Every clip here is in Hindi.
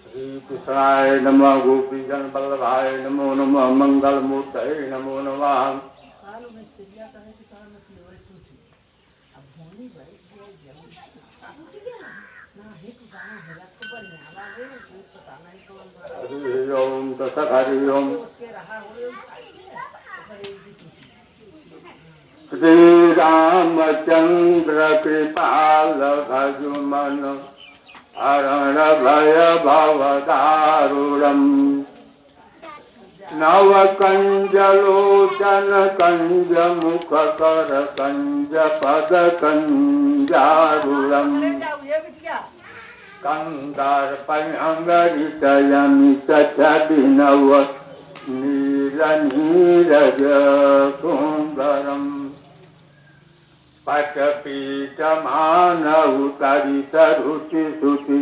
श्री कृष्णाय नमः गोपीजन वल्लभाय नमो नमः मंगल मूर्तये नमो नमः। हरि ओम तथा हरि ओम। श्री रामचंद्र कृपाल भजुमन हरण भय भवदारुणम् नव कंज लोचन कंज मुख कर कंज पद कंजारुणम् कंदार्पणमृतयमित छदिनव नील नीरज सुंदरम् पटपीठमानवतरित रुचि शुचि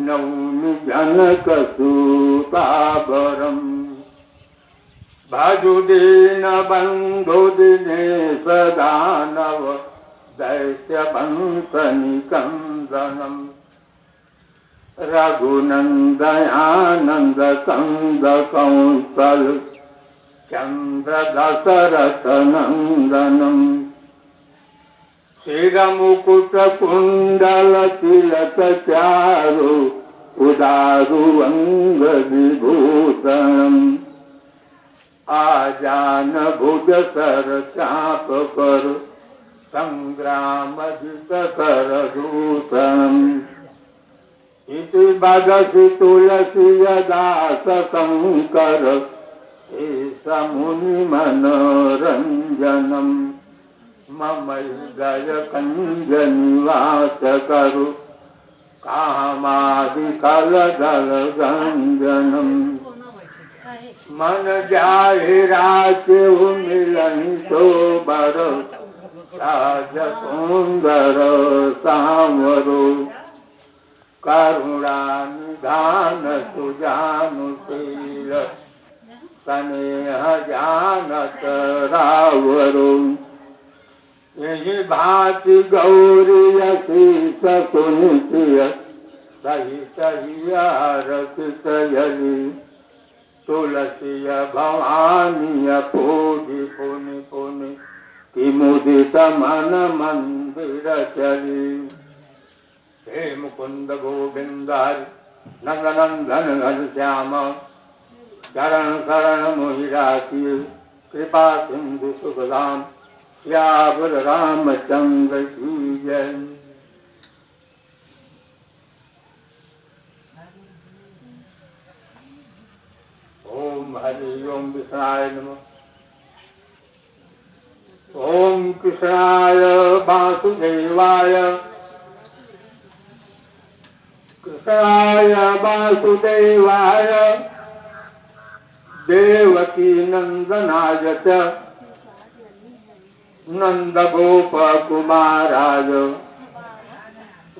नौमि जनकसूताभरम् भजुदीन बंधु दिनेश दानव दैत्य वंशनिकंदनम् रघुनंदयानंद कंद कौशल चंद्र दशरथ नंदनम् शिरमुकुट कुंडल तिलक चारु उदारु अंग विभूषणम् आजान भुज सर चाप कर संग्राम जित कर दूषणम् इति बदसि तुलसी दास शंकर शेष मुनि मनोरंजनम् मम हृदय कंज निवास करु कामादिकल दल गंजनम् मन जाहि राचे मिलन सोबर राज सुंदर सांवरो करुणा निधान सुजानुशील स्नेह जानत रावरो यही भांति गौरी शीस सुनिशिय सहित रसित यली तुलसीय भवानीय पूजि पुनि पुनि कि मुदित मन मंदिर चली। हे मुकुंद गोविंद हरि नंदनंदन घनश्याम चरण शरण मोहि राखिए कृपा सिंधु सुखधाम श्यावर रामचंद्र की जय। ओम हरि ओम कृष्णाय नमः। ओम कृष्णाय वासुदेवाय कृष्णाय वासुदेवाय देवकी नंदनाय च नंद गोप कुमाराय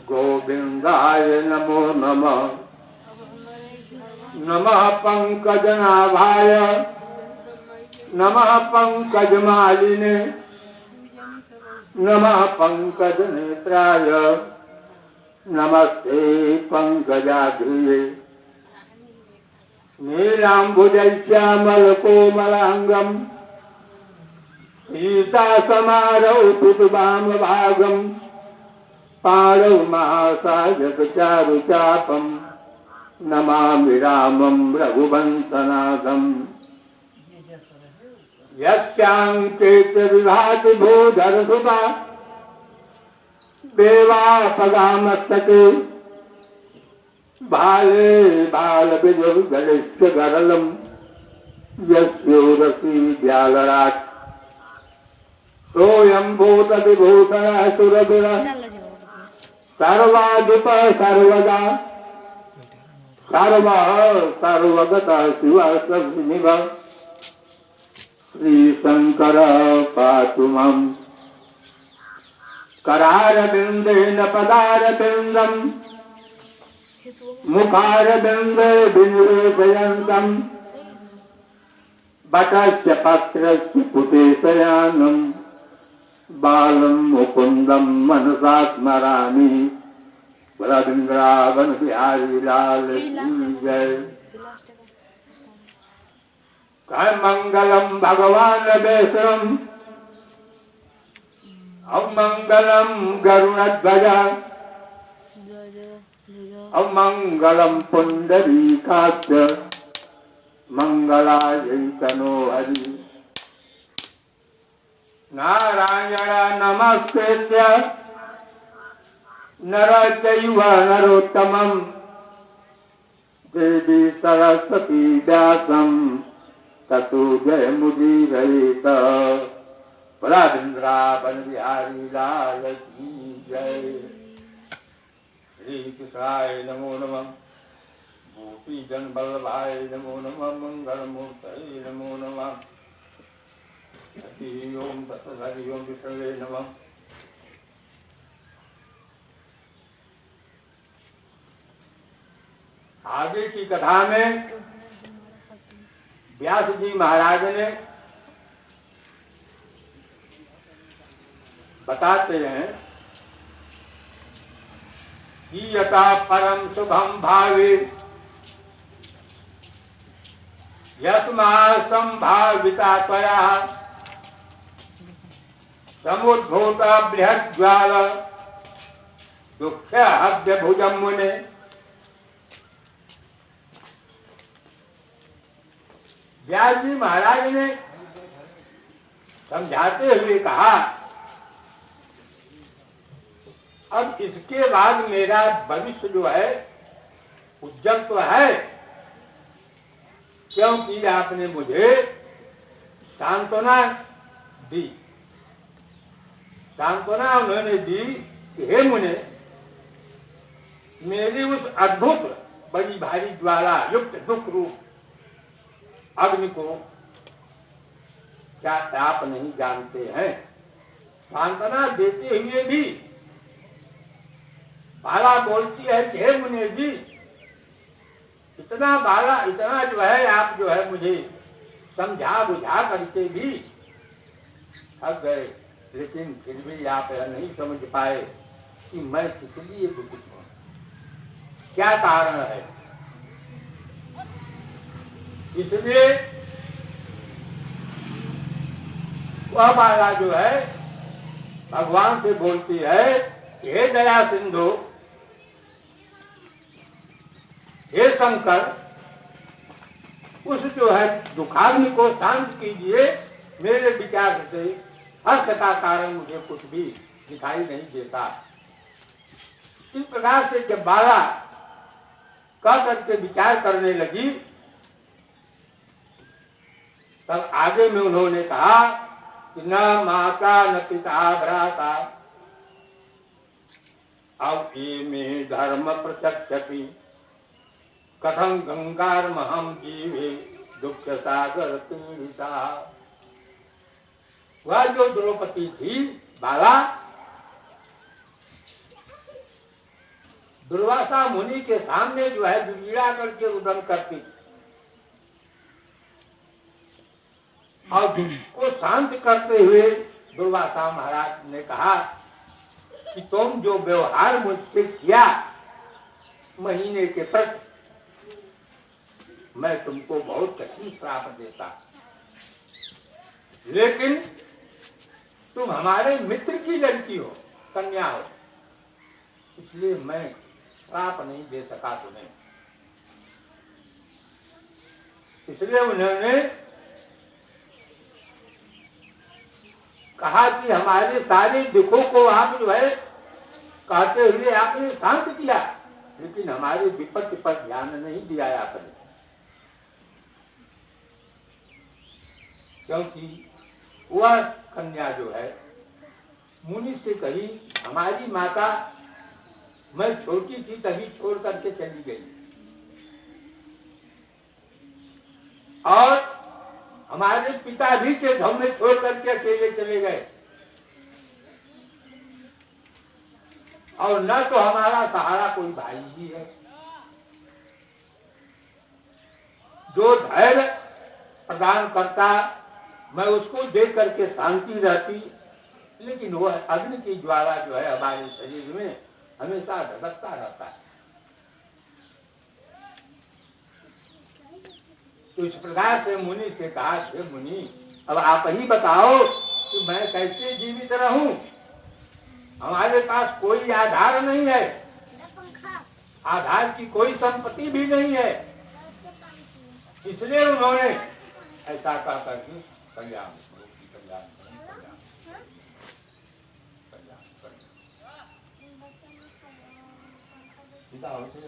गोविंदाय नमो नमः। नमः पंकजनाभाय नमः पंकजमालिने नमः पंकजनेत्राय नमस्ते पंकजाद्रिये नीलाम्बुजश्यामलकोमलाङ्गम् सीतासमारौ पुटुवामभागम् पाणौ महासायक चारुचापम् नमामि रामं रघुवंशनाथम्। यस्यांके च विभाति भूधरसुता देवापगामस्तके भाले बाल विजुर्गलिश्च गरलम् यस्योरसी व्यालराट् सोऽयं भूतविभूषणः सुरभिर सर्वाधिप सर्वदा सर्वः सर्वगतः शिवः सर्वनिभ श्रीशंकर पातु माम्। करारविन्देन पदारविन्दम् मुखारविन्दे विनिवेशयन्तम् बटस्य पत्रस्य पुटे शयानम् बालं मुकुंदम मनसा स्मरामि वृंदावन बिहारी लाल की जय। कह मंगलम भगवान वैष्णव अमंगलम गरुड़ध्वज अमंगलम पुंडरीकाक्ष मंगलायै तनो हरि। नारायण नमस्कृत्य नरं चैव नरोत्तमं देवी सरस्वती व्यासं ततो जयमुदीरयेत। वृंदावन बिहारी लाल की जय। श्री कृष्णाय नमो नमः, गोपी जन वल्लभाय नमो नमः, मंगल मूर्तये नमो नमः। हरि ओम तत्सत्। हरि ओम विष्णवे नमः। आगे की कथा में व्यास जी महाराज ने बताते हैं कि यथा परम शुभम भावे यस्मात् संभाविता त्वया समुद्भूत बृहत् ज्वाल दुःख हव्य भुजम मुने। व्यास जी महाराज ने समझाते हुए कहा, अब इसके बाद मेरा भविष्य जो है उज्जवल तो है, क्योंकि आपने मुझे सांत्वना दी। सांत्वना उन्होंने दी कि हे मुने, मेरी उस अद्भुत बड़ी भारी ज्वाला युक्त दुख रूप अग्नि को क्या आप नहीं जानते हैं। सांत्वना देते हुए भी बाला बोलती है कि हे मुने जी, इतना बाला इतना जो है आप जो है मुझे समझा बुझा करके भी थक गए, लेकिन फिर भी आप नहीं समझ पाए कि मैं किस लिए दुखित हूँ, क्या कारण है। इसलिए वह बाला जो है भगवान से बोलती है, हे दया सिंधु, हे शंकर, उस जो है दुखाग्नि को शांत कीजिए। मेरे विचार से हर्ष का कारण मुझे कुछ भी दिखाई नहीं देता। इस प्रकार से जब बाला कह करके विचार करने लगी, तब आगे में उन्होंने कहा कि न माता न पिता भ्राता अब ये में धर्म प्रत्यक्षति कथं गंगार महम जीवे दुख सागर पीड़िता। वह जो द्रौपदी थी बाला, दुर्वासा मुनि के सामने जो है गिड़ा करके रुदन करती और को शांत करते हुए दुर्वासा महाराज ने कहा कि तुम जो व्यवहार मुझसे किया महीने के प्रति, मैं तुमको बहुत कठिन श्राप देता, लेकिन तुम हमारे मित्र की लड़की हो, कन्या हो, इसलिए मैं श्राप नहीं दे सका तुम्हें। इसलिए उन्होंने कहा कि हमारे सारे दुखों को आप जो है कहते हुए आपने शांत किया, लेकिन हमारी विपत्ति पर ध्यान नहीं दिया आपने, क्योंकि वह कन्या जो है मुनि से कही, हमारी माता मैं छोटी थी तभी छोड़ करके चली गई, और हमारे पिता भी थे, हमें छोड़ करके अकेले चले गए, और न तो हमारा सहारा कोई भाई ही है जो धैर्य प्रदान करता, मैं उसको देख करके शांति रहती, लेकिन वह अग्नि की ज्वाला जो है हमारे शरीर में हमेशा धधकता रहता है। तो इस प्रकार से मुनि से कहा, हे मुनि, अब आप ही बताओ कि मैं कैसे जीवित रहूं? हमारे पास कोई आधार नहीं है, आधार की कोई संपत्ति भी नहीं है। इसलिए उन्होंने ऐसा कहा करके कल्याण सीधा होते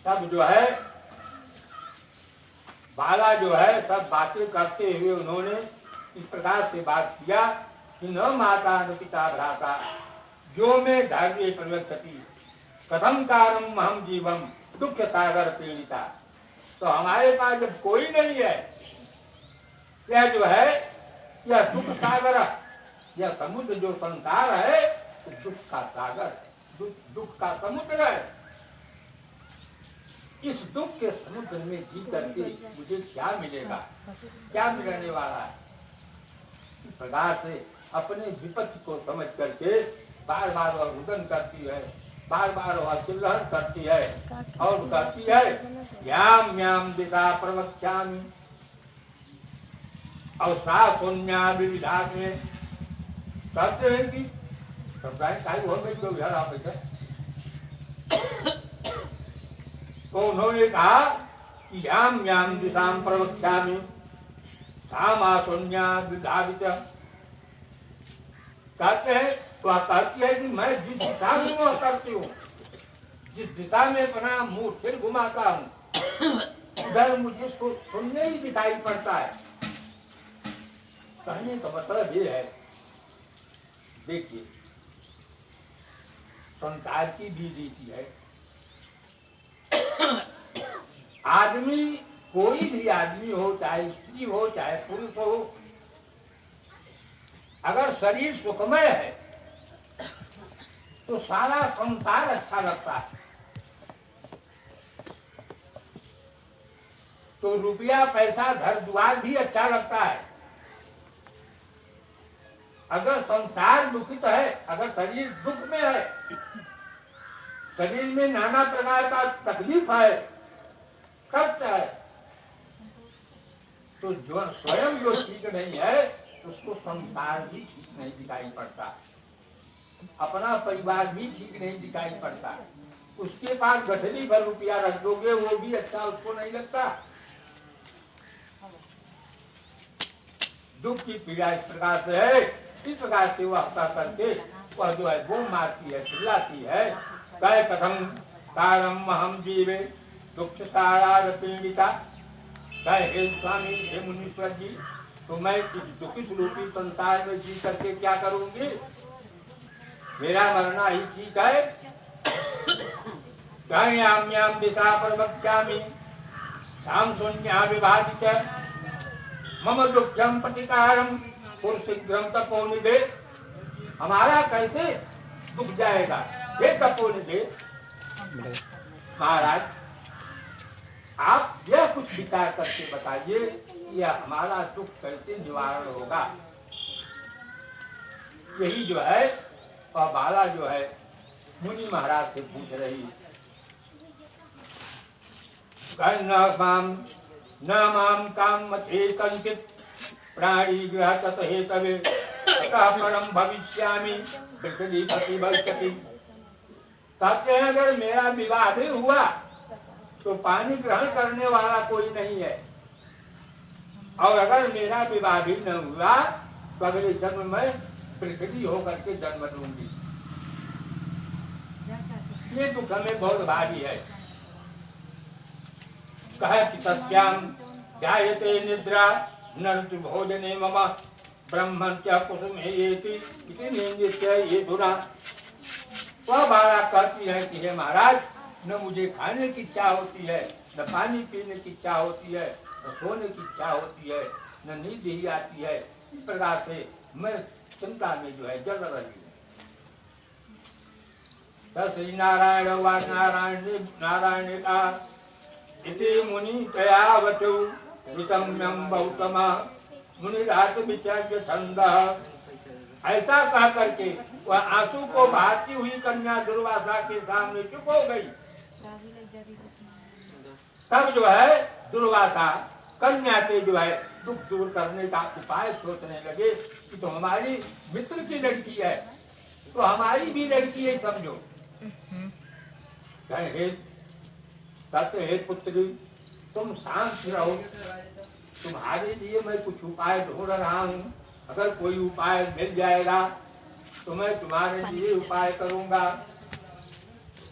सब जो है बाला जो है सब बातें करते हुए उन्होंने इस प्रकार से बात किया कि न माता न पिता भ्राता जो में धैर्य प्रवक्षति कथम कारम हम जीवम दुख सागर पीड़िता। तो हमारे पास जब कोई नहीं है, यह जो है यह दुख सागर, यह समुद्र जो संसार है दुख का सागर है, दुख का समुद्र है। इस दुख के समुद्र में जी करके मुझे क्या मिलेगा, क्या मिलने वाला है? इस प्रकार से अपने विपत्ति को समझ करके बार बार वह रुदन करती है, बार बार वह चिल्लहन करती है और कहती है याम याम दिशा प्रवक्ष्यामि और सा शून्या विविधात में कहते हैं कि तो उन्होंने कहा कि याम याम दिशा प्रवक्ष्यामि सा मा शून्या विविधात। कहते हैं तो कहती है कि मैं जिस दिशा में वह करती हूँ, जिस दिशा में अपना मुंह सिर घुमाता हूँ उधर मुझे शून्य ही दिखाई पड़ता है। कहने का मतलब ये है, देखिए संसार की भी रीति है, आदमी कोई भी आदमी हो, चाहे स्त्री हो चाहे पुरुष हो, अगर शरीर सुखमय है तो सारा संसार अच्छा लगता है। तो रुपया पैसा घर द्वार भी अच्छा लगता है। अगर संसार दुखित है, अगर शरीर दुख में है, शरीर में नाना प्रकार का तकलीफ है, कष्ट है, तो जो स्वयं जो ठीक नहीं है उसको संसार भी ठीक नहीं दिखाई पड़ता, अपना परिवार भी ठीक नहीं दिखाई पड़ता। उसके पास गठरी भर रुपया रख दोगे वो भी अच्छा उसको नहीं लगता। दुख की पीड़ा इस प्रकार से है, इस प्रकार से वह हत्या करके वह जो है बूम मारती है, चिल्लाती है, कह कथम कारम हम जीवे दुख सारा पीड़िता। कहे हे स्वामी, हे मुनीश्वर जी, तो मैं दुखित रूपी संसार में जी करके क्या करूंगी? मेरा मरना ही ठीक है। याम याम दिशा प्रवक्ष्यामि साम शून्या विभाजित मम दुःखम प्रतिकारम शीघ्रम तपोनिधे। हमारा कैसे दुख जाएगा? हे तपोनिधे, महाराज आप यह कुछ विचार करके बताइए, यह हमारा दुख कैसे निवारण होगा? यही जो है और बाला जो है मुनि महाराज से पूछ रही, न माम कामते कंचित प्राणी गृह तत हेतवे अतः परम भविष्यामि पृथ्वीपति भविष्यति। कहते हैं अगर मेरा विवाह भी हुआ तो पानी ग्रहण करने वाला कोई नहीं है, और अगर मेरा विवाह भी न हुआ तो अगले जन्म में पृथ्वी होकर के जन्म लूंगी। ये दुख हमें बहुत भारी है। कह कि तस्याम जायते निद्रा नरति भोजने मम ब्रह्मण्य कुसुमेति इति निंदित्य ये धुना। वह बाला कहती है कि हे महाराज, न मुझे खाने की इच्छा होती है, न पानी पीने की इच्छा होती है, न सोने की इच्छा होती है, न नींद ही आती है। इस प्रकार से मैं चिंता में जो है जल रही है। श्री नारायण व नारायण ने कहा इति मुनि तयावतु विषम्यम बहुतम मुनि रात विचर्य छंद। ऐसा कह करके वह आंसू को बहाती हुई कन्या दुर्वासा के सामने चुप हो गई। तब जो है दुर्वासा कन्या के जो है दुख दूर करने का उपाय सोचने लगे कि तो हमारी मित्र की लड़की है, तो हमारी भी लड़की है समझो। कहते हे पुत्री तुम शांत रहो, तुम्हारे लिए मैं कुछ उपाय ढूंढ रहा हूँ, अगर कोई उपाय मिल जाएगा तो मैं तुम्हारे लिए उपाय करूंगा।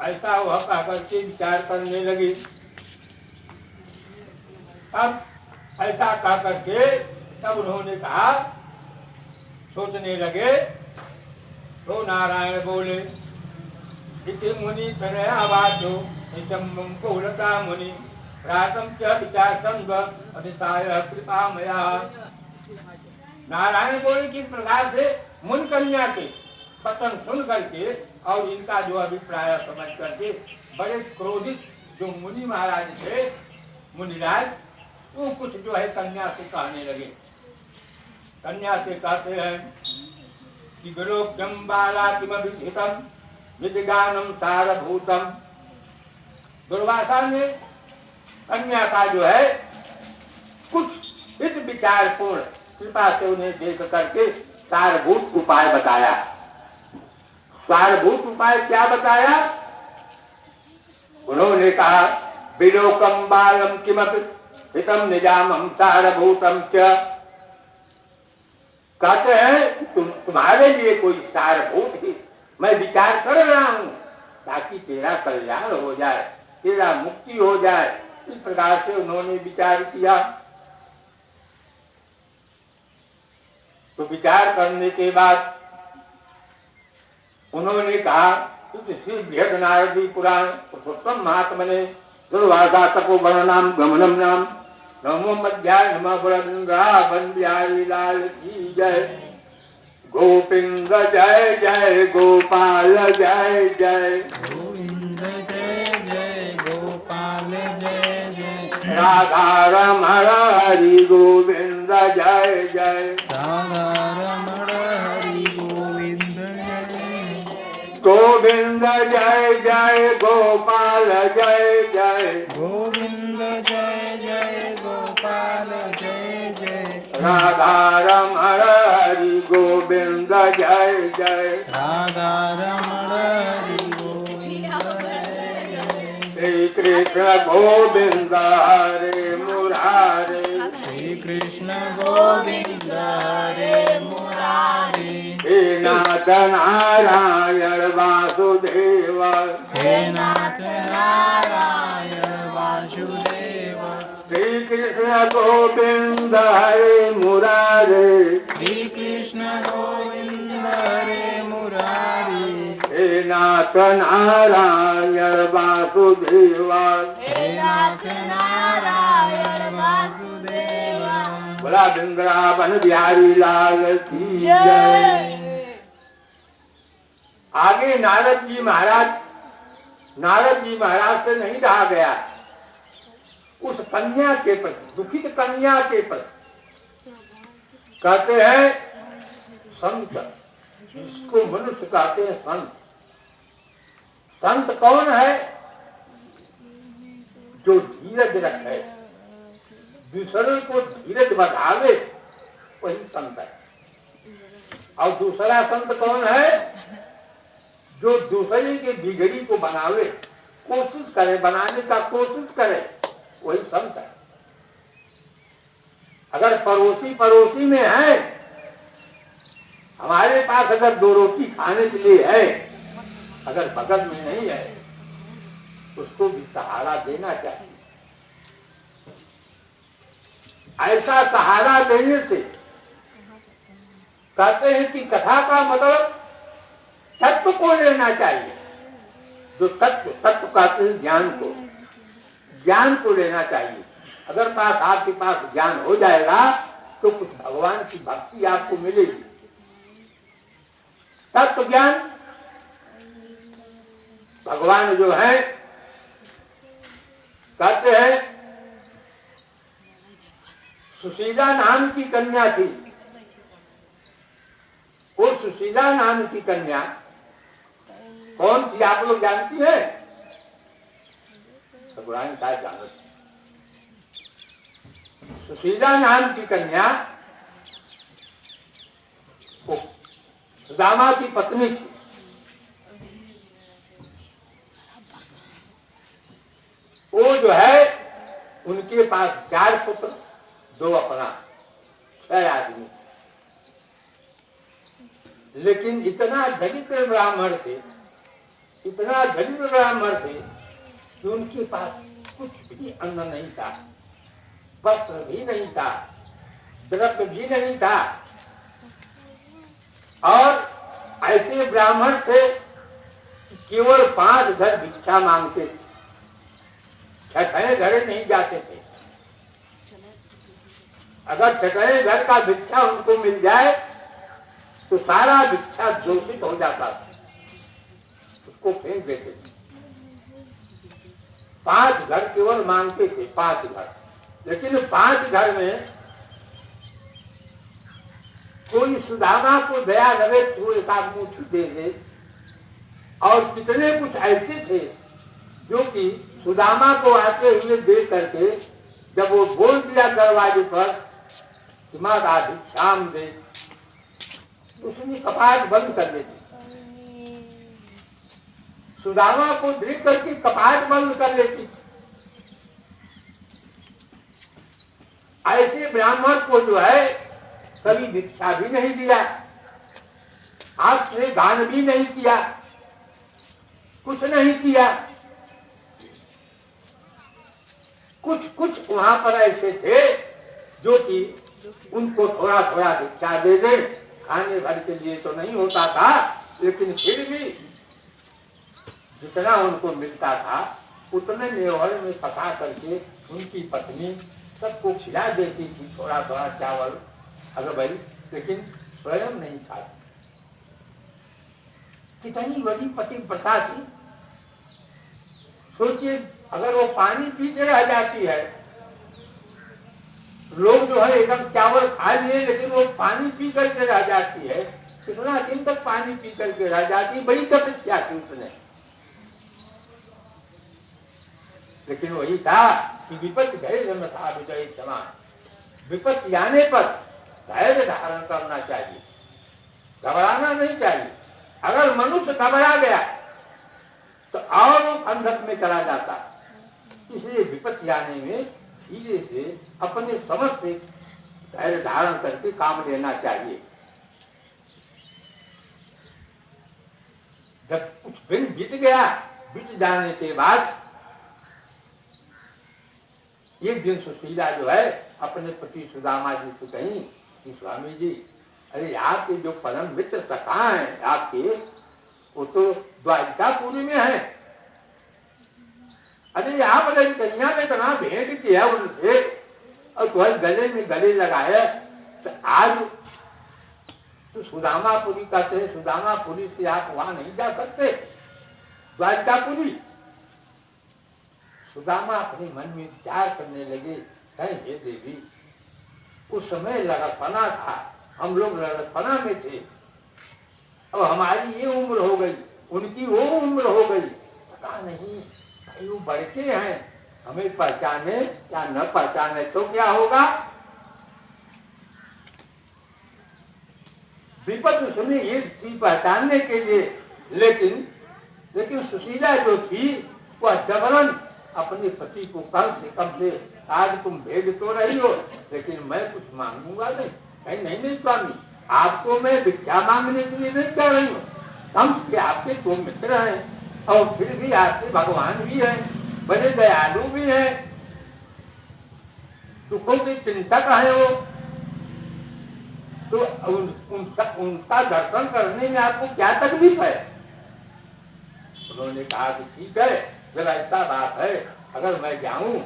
ऐसा वह कह करके विचार करने लगी। अब ऐसा कह करके तब उन्होंने कहा, सोचने लगे तो नारायण बोले इति मुनि तनया वाचो निशम्बं बहुलता मुनि प्रातम च विचार संग अतिशाय कृपा मया। नारायण बोले किस प्रकार से मुन कन्या के पतन सुन करके और इनका जो अभिप्राय समझ करके बड़े क्रोधित जो मुनि महाराज थे मुनिराज, वो कुछ जो है कन्या से कहने लगे। कन्या से कहते हैं कि गुरोक्यम बाला किमभिहितम विद्गानम सारभूतम। दुर्वासा ने कन्या का जो है कुछ हित विचारपूर्ण कृपा से उन्हें देख करके सारभूत उपाय बताया। सारभूत उपाय क्या बताया? उन्होंने कहा विलोकम बालम किमपि हितम निजामम सारभूतम च। कहते हैं तुम्हारे लिए कोई सारभूत ही मैं विचार कर रहा हूं ताकि तेरा कल्याण हो जाए, तेरा मुक्ति हो जाए। इस प्रकार से उन्होंने विचार किया। तो विचार करने के बाद उन्होंने कहा श्री बृहद नारदी पुराण पुरुषोत्तम महात्मने दुर्वासा तपोवर्णनाम गमनम नाम नमो मध्याय नमः वृंदावन लाल की जय। गोविंद जय जय गोपाल जय जय। गोविंद जय जय गोपाल जय जय। राधा रमण हरि गोविंद जय जय। राधा रमण हरि गोविंद जय। गोविंद जय जय गोपाल जय जय। गोविंद जय जय गोपाल जय जय। राधा रमण हरि गोविंद जय जय। राधा रमण हरि गोविंद जय जय। श्री कृष्ण गोविंद हरे मुरारे। श्री कृष्ण गोविंद हरे मुरारी। हे नाथ नारायण वासुदेव। हे नाथ नारायण वासुदेव। श्री कृष्ण गोविंद हरे मुरारे। श्री कृष्ण गोविंद हरे मुरारी। हे नाथ नारायण वासुदेव। हे नाथ नारायण वासुदेव। बोला वृंदावन बिहारी लाल की जय। आगे नारद जी महाराज से नहीं रहा गया। उस कन्या के प्रति, दुखित कन्या के प्रति कहते हैं संत, जिसको मनुष्य कहते हैं संत। संत कौन है? जो धीरज रखे, दूसरे को धीरज बढ़ावे, वही संत है। और दूसरा संत कौन है? जो दूसरे के बिगड़ी को बनावे, कोशिश करे, बनाने का कोशिश करे, वही संत है। अगर पड़ोसी में है, हमारे पास अगर 2 रोटी खाने के लिए है, अगर बगल में नहीं है, उसको भी सहारा देना चाहिए। ऐसा सहारा देने से कहते हैं कि कथा का मतलब तत्व को लेना चाहिए। जो तत्व कहते हैं ज्ञान को लेना चाहिए। अगर आपके पास ज्ञान हो जाएगा तो कुछ भगवान की भक्ति आपको मिलेगी। तत्व ज्ञान भगवान जो है कहते हैं सुशीला नाम की कन्या थी। वो सुशीला नाम की कन्या कौन थी आप लोग जानती है? भगवान साहब जानते। सुशीला नाम की कन्या सुदामा की पत्नी थी। वो जो है उनके पास 4 पुत्र, 2 अपना, 6 आदमी। लेकिन इतना दरिद्र ब्राह्मण थे, इतना दरिद्र ब्राह्मण थे कि उनके पास कुछ भी अन्न नहीं था, वस्त्र भी नहीं था, द्रव्य भी नहीं था। और ऐसे ब्राह्मण थे केवल 5 घर भिक्षा मांगते थे, 6 घरे नहीं जाते थे। अगर 6 घर का भिक्षा उनको मिल जाए तो सारा भिक्षा दूषित हो जाता था, उसको फेंक देते थे। 5 घर केवल मांगते थे, 5 घर। लेकिन 5 घर में कोई सुदामा को दया लगे तो एक आध मुट्ठी दे दे। और कितने कुछ ऐसे थे जो कि सुदामा को आते हुए देख करके जब वो बोल दिया दरवाजे पर कि माता भिक्षाम दे, उसने कपाट बंद कर देती। सुदामा को देख करके कपाट बंद कर लेती। ऐसे ब्राह्मण को जो है कभी भिक्षा भी नहीं दिया, हाथ से दान भी नहीं किया, कुछ नहीं किया। कुछ वहां पर ऐसे थे जो कि उनको थोड़ा थोड़ा भिक्षा दे दे, खाने भर के लिए तो नहीं होता था, लेकिन फिर भी जितना उनको मिलता था उतने नेवल में पका करके उनकी पत्नी सबको खिला देती थी, थोड़ा थोड़ा चावल अगर भाई, लेकिन स्वयं नहीं खाती। कितनी बड़ी पतिव्रता थी। सोचिए अगर वो पानी पी के रह जाती है, लोग जो है एकदम चावल खा लिए लेकिन वो पानी पी करके रह जाती है, कितना दिन तक पानी पी करके रह जाती, बड़ी तपस्या थी उसने। लेकिन वही था कि विपत्ति धैर्य में था विजय समान। विपत्ति आने पर धैर्य धारण करना चाहिए, घबराना नहीं चाहिए। अगर मनुष्य घबरा गया तो और वो अंधक में चला जाता। इसलिए विपत्ति आने में धीरे से अपने समझ से धैर्य धारण करके काम लेना चाहिए। जब कुछ दिन बीत गया, बीत जाने के बाद एक दिन सुशीला जो है अपने पति सुदामा जी से कही कि स्वामी जी, अरे आपके जो परम मित्र सखा हैं आपके, वो तो द्वारिकापुरी में है। अरे आप अगर कन्या में इतना भेंट किया उनसे और तुम्हारे गले में गले लगाए, तो आज तो सुदामापुरी कहते हैं, सुदामापुरी से आप वहां नहीं जा सकते, द्वारिकापुरी। सुदामा अपने मन में विचार करने लगे, कहीं हे देवी, उस समय लड़कपना था, हम लोग लड़कपना में थे, अब हमारी ये उम्र हो गई, उनकी वो उम्र हो गई, पता नहीं कहीं वो बढ़ते हैं, हमें पहचाने या न पहचाने तो क्या होगा। विपत्ति सुनी ये थी पहचानने के लिए, लेकिन सुशीला जो थी वह जबरन अपने पति को कम से आज तुम भेज तो रही हो, लेकिन मैं कुछ मांगूंगा नहीं। कहीं नहीं स्वामी, आपको मैं भिक्षा मांगने के लिए नहीं कह रही हूँ, कम से आपके 2 मित्र हैं और फिर भी आपके भगवान भी हैं, बड़े दयालु भी हैं, दुखों के चिंतक है वो, तो उनका दर्शन करने में आपको क्या तकलीफ है। उन्होंने कहा कि ठीक है, जब ऐसा बात है, अगर मैं जाऊं,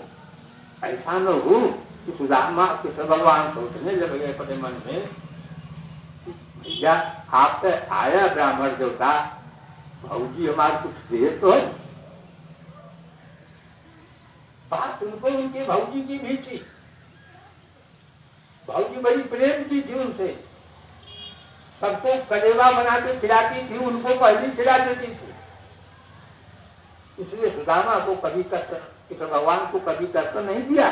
ऐसा न हो कि सुदामा कृष्ण भगवान सोचने लग गए अपने मन में, या आपसे आया ब्राह्मण देवता, भाऊजी हमारे कुछ दे तो है। बात उनको उनके भाऊजी की भी थी, भाऊजी बड़ी प्रेम की थी उनसे, सबको कलेवा बना के खिलाती थी, उनको पहली खिला देती थी। इसलिए सुदामा को कभी कष्ट, कृष्ण भगवान को कभी कष्ट नहीं दिया,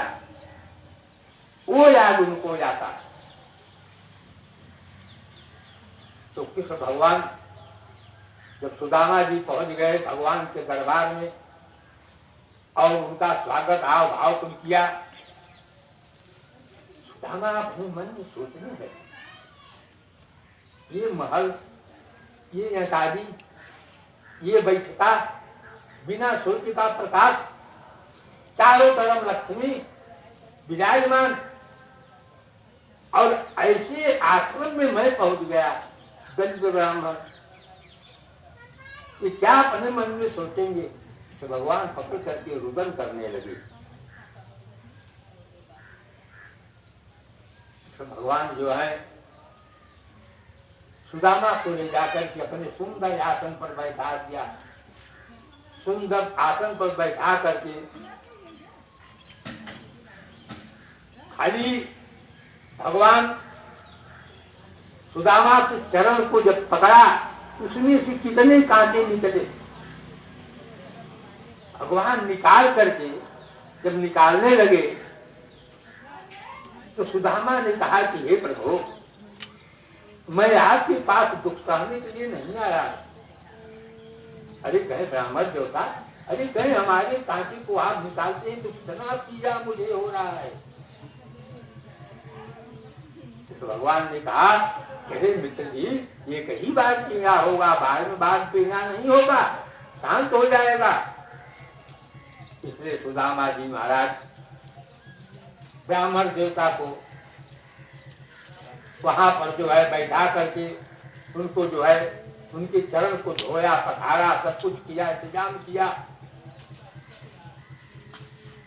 वो याद उनको जाता। तो कृष्ण भगवान जब सुदामा जी पहुंच गए भगवान के दरबार में और उनका स्वागत आव भाव को किया, सुदामा अपने मन में सोचने लगे, ये महल, ये नटारी, ये बैठका, बिना सूर्य का प्रकाश, चारों तरफ लक्ष्मी विराजमान, और ऐसे आश्रम में मैं पहुंच गया दरिद्र ब्राह्मण, ये क्या अपने मन में सोचेंगे। तो भगवान पकड़ करके रुदन करने लगे। तो भगवान जो है सुदामा को ले जाकर के अपने सुंदर आसन पर बैठा दिया, सुंदर आसन पर बैठा करके खाली भगवान सुदामा के चरण को जब पकड़ा, उसमें से कितने कांटे निकले। भगवान निकाल करके जब निकालने लगे तो सुदामा ने कहा कि हे प्रभु, मैं आपके पास दुख सहने के लिए नहीं आया। अरे कहे ब्राह्मण देवता, अरे कहे हमारे कांटे को आप निकालते हैं तो कितना पीड़ा मुझे हो रहा है। तो भगवान ने कहा, अरे मित्र जी, ये कहीं बार पीड़ा होगा, बाद में बात पीड़ा नहीं होगा, शांत हो जाएगा। इसलिए सुदामा जी महाराज ब्राह्मण देवता को वहां पर जो है बैठा करके उनको जो है उनके चरण को धोया, पखारा, सब कुछ किया, इंतजाम किया।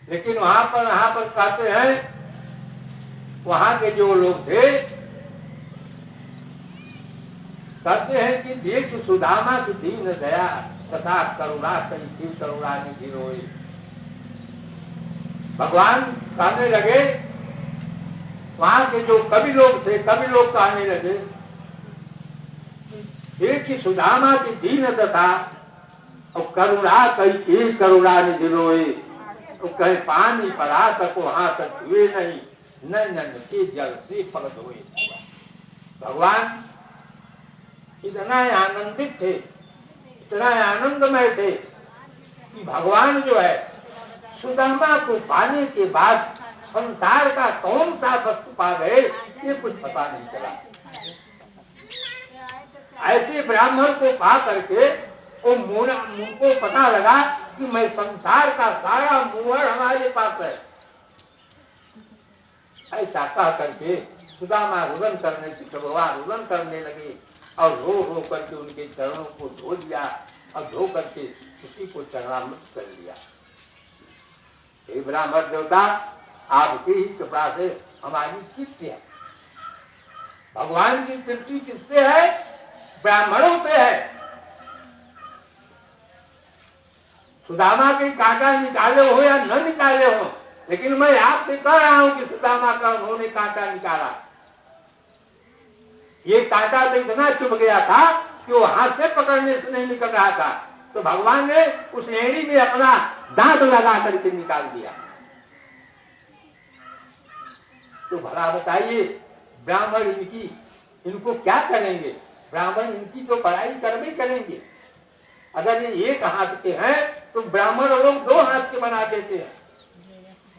लेकिन वहां पर कहते हैं, वहां के जो लोग थे कहते हैं कि देख सुदामा की दीन दया तथा करुणा कई थी, करुणा निधि रोई। भगवान कहने लगे, वहां के जो कवि लोग थे, कवि लोग कहने लगे, एक ही सुदामा की दीन दशा और करुणा कई करुणा निधि रोए। तो कहे पानी पड़ा तक वहां तक हुए नहीं, नैनन के जल से पगत हुए। भगवान इतना आनंदित थे, इतना आनंदमय थे कि भगवान जो है सुदामा को पाने के बाद संसार का कौन सा वस्तु पा गए, ये कुछ पता नहीं चला। ऐसे ब्राह्मण को पा करके उनको पता लगा कि मैं संसार का सारा मुहर हमारे पास है। ऐसा कह करके सुदामा रुदन करने की, भगवान रुदन करने लगे और रो रो करके उनके चरणों को धो दिया और धो करके उसी को चरणामृत कर दिया। हे ब्राह्मण देवता, आपकी ही कृपा से हमारी तृप्ति है। भगवान की तृप्ति किससे है? ब्राह्मणों से है। सुदामा के कांटा निकाले हो या न निकाले हो, लेकिन मैं आपसे कह रहा हूं कि सुदामा का उन्होंने कांटा निकाला। ये कांटा तो इतना चुभ गया था कि वो हाथ से पकड़ने से नहीं निकल रहा था, तो भगवान ने उस एड़ी में अपना दांत लगा करके निकाल दिया। तो भला बताइए, ब्राह्मण इनको क्या करेंगे? ब्राह्मण इनकी तो पढ़ाई करने करेंगे। अगर ये एक हाथ के हैं तो ब्राह्मण लोग 2 हाथ के बना देते हैं।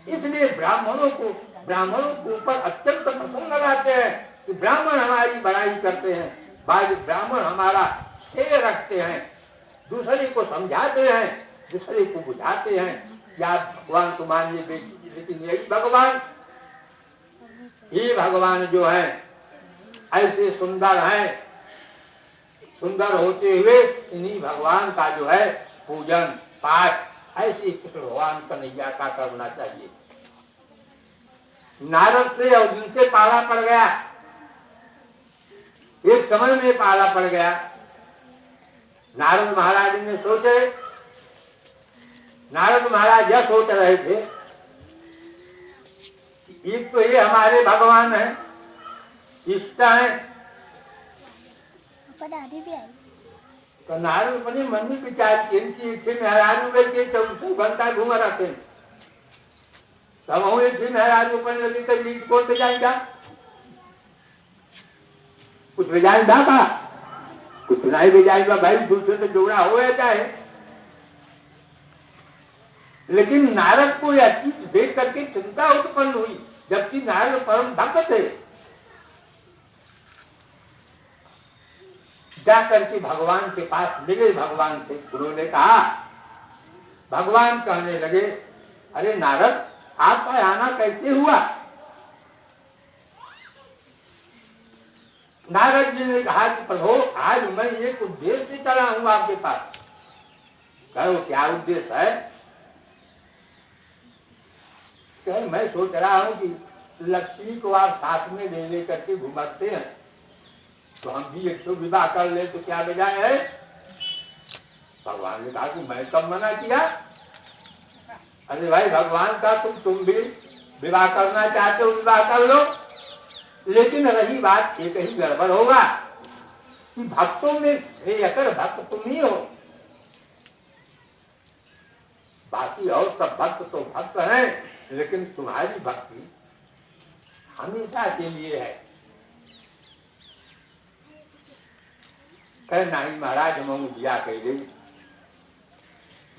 इसलिए ब्राह्मणों के ऊपर अत्यंत प्रसन्न रहते हैं कि ब्राह्मण हमारी बड़ाई करते हैं, ब्राह्मण हमारा श्रेय रखते हैं, दूसरे को समझाते हैं, दूसरे को बुझाते हैं। या भगवान को मानिए, लेकिन यही भगवान, ये भगवान जो है ऐसे सुंदर हैं, सुंदर होते हुए इन्हीं भगवान का जो है पूजन पाठ ऐसे कृष्ण भगवान कन्हैया का करना चाहिए। नारद से और जिनसे पाला पड़ गया, एक समय में पाला पड़ गया। नारद महाराज ने सोचे, नारद महाराज यह सोच रहे थे कि एक तो ये हमारे भगवान है, इष्ट है। तो नारद अपने मन में विचार किए कि इच्छे मेहरारू के चौसे बनता घूम रखे, तब हूँ इच्छे मेहरारू बन लगे तो लीज कौन बजाएगा, कुछ बजाएगा का, कुछ नहीं बजाएगा भाई, दूसरे से जोड़ा हो जाए। लेकिन नारद को यह चीज देख करके चिंता उत्पन्न हुई, जबकि नारद परम भक्त थे। जाकर के भगवान के पास मिले, भगवान से उन्होंने कहा, भगवान कहने लगे, अरे नारद आपका आना कैसे हुआ। नारद जी ने कहा कि प्रभु आज मैं एक उद्देश्य से चला हूं आपके पास। कहो क्या उद्देश्य है। कहे मैं सोच रहा हूं कि लक्ष्मी को आप साथ में ले लेकर के घुमाते हैं, तो हम भी एक विवाह कर ले तो क्या बजाय है। भगवान ने कहा कि मैं कब मना किया। अरे भाई भगवान का तुम भी विवाह करना चाहते हो, विवाह कर लो। लेकिन रही बात एक ही गड़बड़ होगा कि भक्तों में श्रेयकर भक्त तुम ही हो, बाकी और सब भक्त तो भक्त हैं, लेकिन तुम्हारी भक्ति हमेशा के लिए है। कह नहीं महाराज हम दिया कह गई।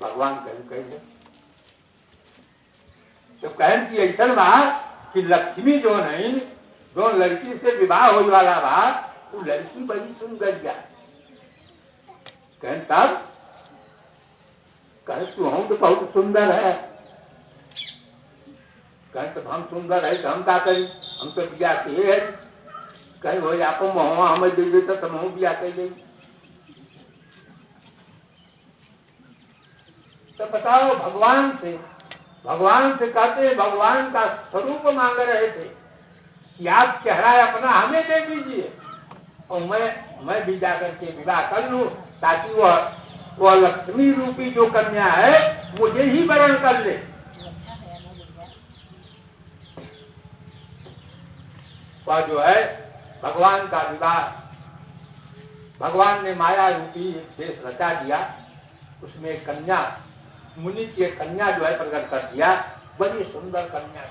भगवान कह दे तो कहन की ऐसा बात कि लक्ष्मी जो नहीं, जो लड़की से विवाह हो वाला बा, वो लड़की बड़ी सुंदर जा। कहन तब कह तू हम तो बहुत सुंदर है। कहे तो हम सुंदर है तो हम क्या करी, हम तो बिया के है। कहे भाई आपको महुआ हमें दे देता तो हम बिया के गई। तो बताओ भगवान से कहते भगवान का स्वरूप मांग रहे थे कि आप चेहरा अपना हमें दे दीजिए और मैं भी जाकर के विवाह कर लूं, ताकि वह लक्ष्मी रूपी जो कन्या है मुझे ही वरण कर ले। वह जो है भगवान का विवाह, भगवान ने माया रूपी देश रचा दिया, उसमें कन्या, मुनि की कन्या जो है प्रकट कर दिया, बड़ी सुंदर कन्या।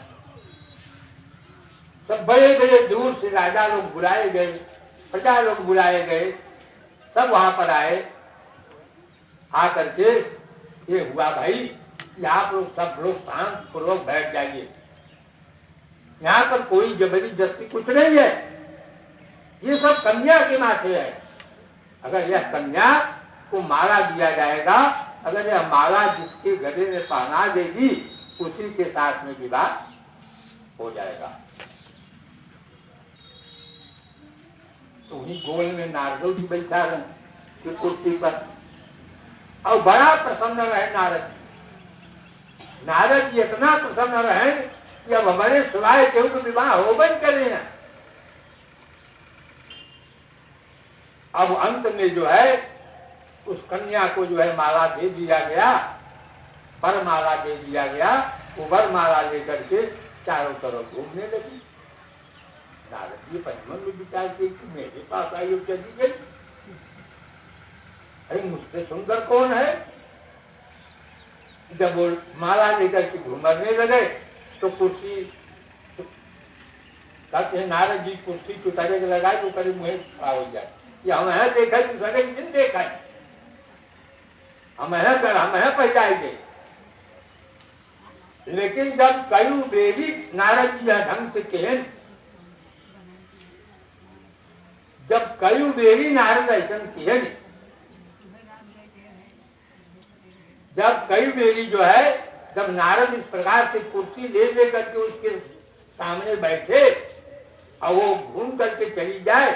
सब बड़े बड़े दूर से राजा लोग बुलाए गए, प्रजा लोग बुलाए गए, सब वहां पर आए। आकर के ये हुआ भाई कि आप लोग सब लोग शांत पूर्वक बैठ जाइए, यहाँ पर कोई जबरदस्ती कुछ नहीं है, ये सब कन्या के माथे है। अगर यह कन्या को माला दिया जाएगा, अगर यह माला जिसके गले में पहना देगी उसी के साथ में विवाह हो जाएगा। तो उन्हीं गोल में नारद जी बैठा रहे कुर्सी पर, और बड़ा प्रसन्न रहे नारद। नारद जी इतना प्रसन्न रहे कि अब हमारे सिवाय केहू को विवाह हो बन करे हैं। अब अंत में जो है उस कन्या को जो है माला दे दिया गया, पर माला दे दिया गया। वो वर माला लेकर के चारों तरफ घूमने लगी। नारद जी मन में विचार किए कि मेरे पास आई और चली गई, अरे मुझसे सुंदर कौन है। जब वो माला लेकर के घूमने लगे तो कुर्सी कहते हैं नारद जी कुर्सी चुतारे के लगाए तो करीब मुझे खड़ा हो जाए, कि हम है देखा दूसरे दिन देखा है, हम है पहचाएंगे। लेकिन जब कई बेबी नारद जी ढंग से कहे, जब कई बेबी नारद ऐसा किए, जब कई बेरी जो है, जब नारद इस प्रकार से कुर्सी ले लेकर के उसके सामने बैठे और वो घूम करके चली जाए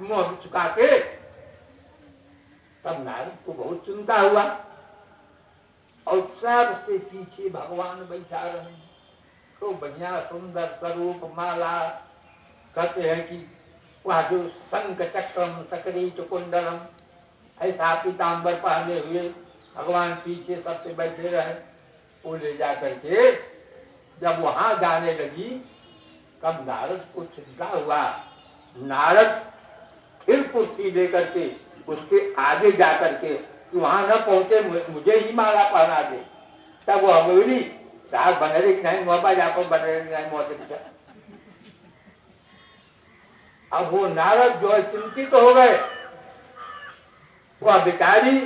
मुंह चुका के, तब नारद को बहुत चिंता हुआ। और सबसे पीछे भगवान बैठा रहे, तो बढ़िया सुंदर स्वरूप माला, कहते हैं कि वह जो शंख चक्रम सकरीट कुंडलम ऐसा पीताम्बर पहने हुए भगवान पीछे सबसे बैठे रहे, वो ले जा करके जब वहां जाने लगी तब नारद को चिंता हुआ। नारद फिर कुर्सी लेकर के उसके आगे जा करके कि वहां न पहुंचे, मुझे ही माला पहना दे। तब वो बोली साहब बने कि नहीं मोबा जाकर बने नहीं मोटे। अब वो नारद जो है चिंतित हो गए। वह बेचारी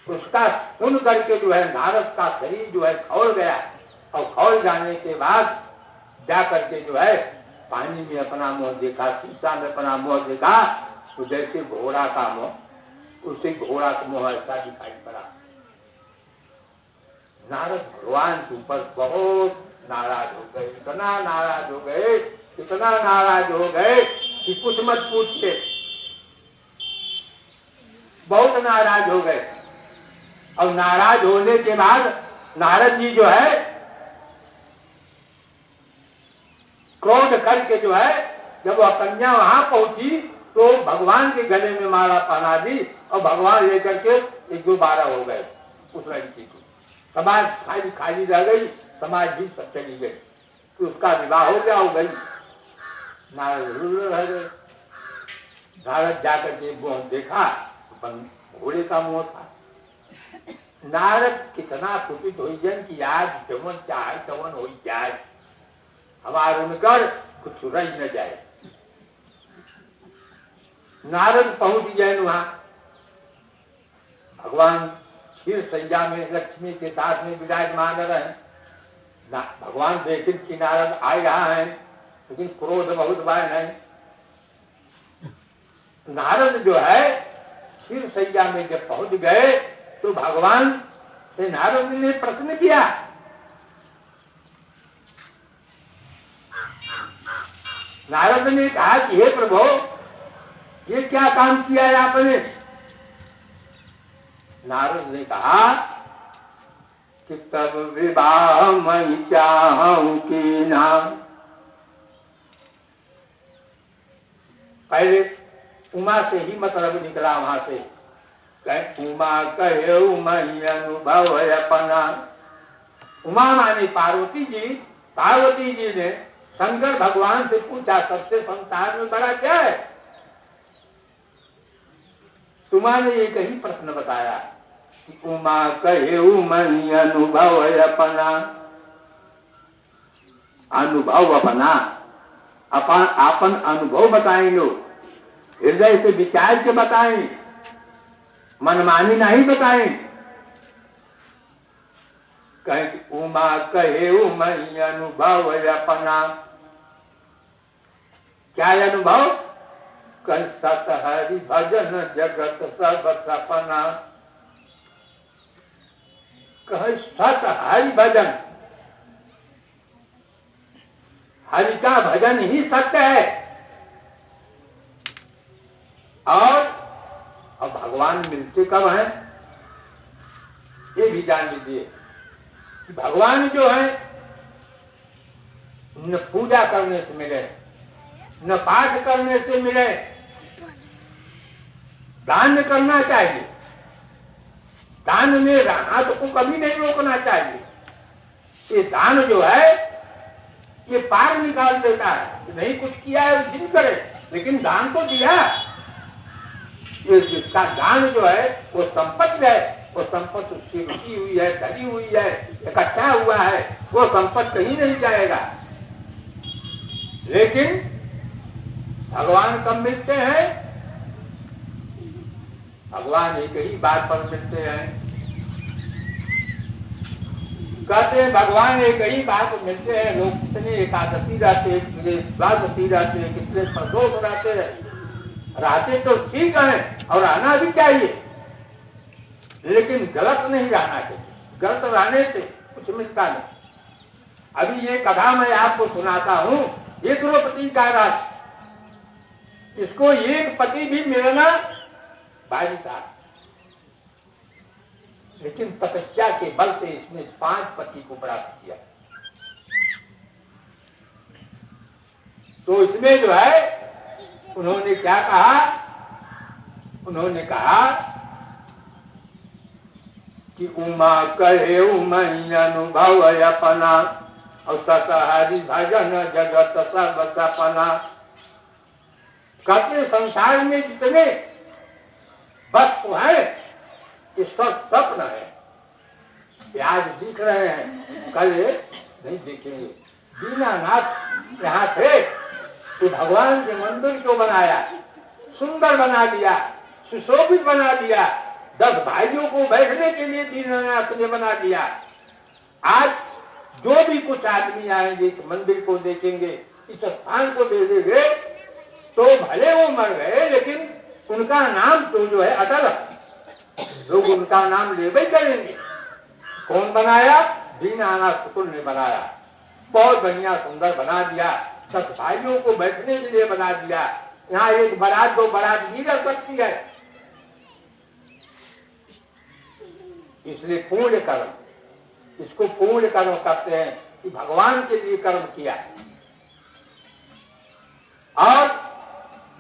उसका सुन करके जो है नारद का शरीर जो है खौल गया, और खौल जाने के बाद जा करके जो है पानी में अपना मुंह देखा, शीशा में अपना मुंह देखा, तो जैसे घोड़ा का मुंह, उसे घोड़ा का मुंह ऐसा दिखाई पड़ा। नारद भगवान के ऊपर बहुत नाराज हो गए, इतना नाराज हो गए, इतना नाराज हो गए कि कुछ मत पूछिए, बहुत नाराज हो गए। और नाराज होने के बाद नारद जी जो है क्रोध करके जो है जब वह कन्या वहां पहुंची तो भगवान के गले में माला पहना दी, और भगवान लेकर के 1-2-12 हो गए उस लड़की को। समाज खाली खाली रह गई, समाज भी सब चली गई, तो उसका विवाह हो गया, हो गई। नारद रह गए। नारद जाकर के मुंह देखा, घोड़े का मुंह था। नारद कितना कुपित हो जन की आज जवन चाहे तवन हो जाए, हमार उनकर कुछ रह न जाए। नारद पहुंच गए वहां, भगवान क्षीर सैया में लक्ष्मी के साथ में विराजमान रहे। भगवान देखे कि नारद आ रहा है, लेकिन क्रोध बहुत बार नहीं। नारद जो है क्षीर सैया में जब पहुंच गए तो भगवान से नारद ने प्रश्न किया, नारद ने कहा कि हे प्रभु, ये क्या काम किया है आपने? नारद ने कहा कि तब विवाह मैं चाहूं कि ना। पहले उमा से ही मतलब निकला वहां से, उमा कहे मैं अनुभव अपना। उमा मानी पार्वती जी। पार्वती जी ने शंकर भगवान से पूछा सबसे संसार में बड़ा क्या है? तुम्हारे एक ही प्रश्न बताया कि उमा कहे मैं अनुभव अपना। अनुभव अपना, अपन अनुभव बताएं, लोग हृदय से विचार के बताएं, मनमानी नहीं बताएं। कहे उमा कहे मैं अनुभव अपना। क्या अनुभव? कल सत हरि भजन जगत सब सपना। कहे सत हरि भजन, हरि का भजन ही सत्य है। और भगवान मिलते कब हैं ये भी जान लीजिए कि भगवान जो है न पूजा करने से मिले, न पाठ करने से मिले, दान करना चाहिए। दान में हाथ को कभी नहीं रोकना चाहिए। ये दान जो है ये पार निकाल देता है। नहीं कुछ किया है जिन करे, लेकिन दान तो दिया। ये जिसका दान जो है वो संपत्ति है, वो संपत्ति उसकी रुकी हुई है, धरी हुई है, इकट्ठा हुआ है, वो संपत्ति कहीं नहीं जाएगा। लेकिन भगवान कब मिलते हैं? भगवान एक ही बात पर मिलते हैं। कहते हैं भगवान एक ही बात पर मिलते हैं। लोग कितने एकादशी रहते हैं, कितने द्वादशी रहते हैं, कितने प्रदोष रहते हैं। रहते तो ठीक है और रहना भी चाहिए, लेकिन गलत नहीं रहना चाहिए। गलत रहने से कुछ मिलता नहीं। अभी ये कथा मैं आपको सुनाता हूँ, ये द्रौपदी का राज। इसको एक पति भी मिलना भारी था, लेकिन तपस्या के बल से इसने 5 पति को प्राप्त किया। तो इसमें जो है उन्होंने क्या कहा? उन्होंने कहा कि उमा कहे उमई अनुभव अपना और सतहरी भजन जगत सब सपना। कहते संसार में जितने वस्तु है ये सब स्वप्न है। ये आज दिख रहे हैं, कल नहीं दिखेंगे। दीनानाथ यहाँ थे कि भगवान के मंदिर को बनाया, सुंदर बना दिया, सुशोभित बना दिया, 10 भाइयों को बैठने के लिए दीनानाथ ने बना दिया। आज जो भी कुछ आदमी आएंगे इस मंदिर को देखेंगे, इस स्थान को देखेंगे, तो भले वो मर गए लेकिन उनका नाम तो जो है अटल है। लोग उनका नाम ले भी करेंगे। कौन बनाया? दीनानाथ शुक्ल ने बनाया। बहुत बढ़िया सुंदर बना दिया, 10 भाइयों को बैठने के लिए बना दिया। यहाँ एक बारात 2 बारात भी रह सकती है। इसलिए पूर्ण कर्म, इसको पूर्ण कर्म कहते हैं कि भगवान के लिए कर्म किया। और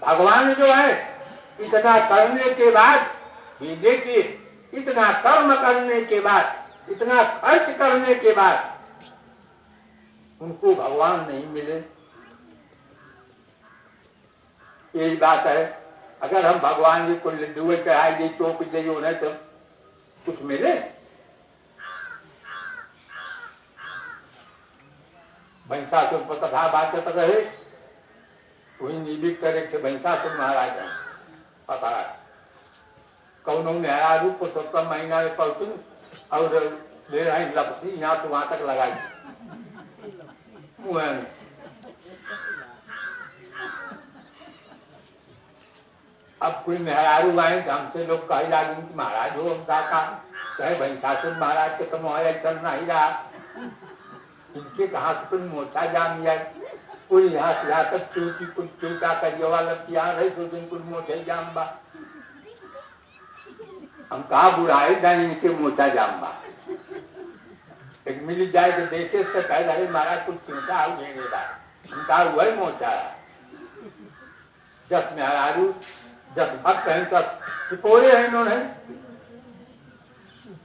भगवान जो है इतना करने के बाद भी देखिए, इतना कर्म करने के बाद, इतना खर्च करने के बाद उनको भगवान नहीं मिले। यही बात है। अगर हम भगवान जी को लड्डू चढ़ाएंगे तो कुछ नहीं तो कुछ मिले? भैंसासुर पर कथा बात रहे, वही निबिक करे थे भैंसासुर महाराज है। पता है कौन नहरा रूप पुरुषोत्तम महीना में पहुंची और ले रहे लपसी यहाँ से वहां तक लगाई मुँह में। अब कोई मेहरारू आए हमसे लोग कहे लागे कि महाराज हो का कहे भैंसासुर महाराज के तो मोहर ऐसा नहीं रहा, इनके कहा से कोई मोटा जाम जाए, कोई यहाँ से यहाँ तक चूटी कुछ चूटा करिए वाला यहाँ रहे सो दिन कुछ मोटे जाम बा। हम कहा बुराई जाए इनके मोटा जाम बा। एक मिल जाए तो देखे तो कह रहे महाराज कुछ चिंता हो घेरेगा, इनका वही मोटा है। 10 मेहरारू 10 भक्त हैं, 10 सिपोरे हैं इन्होंने।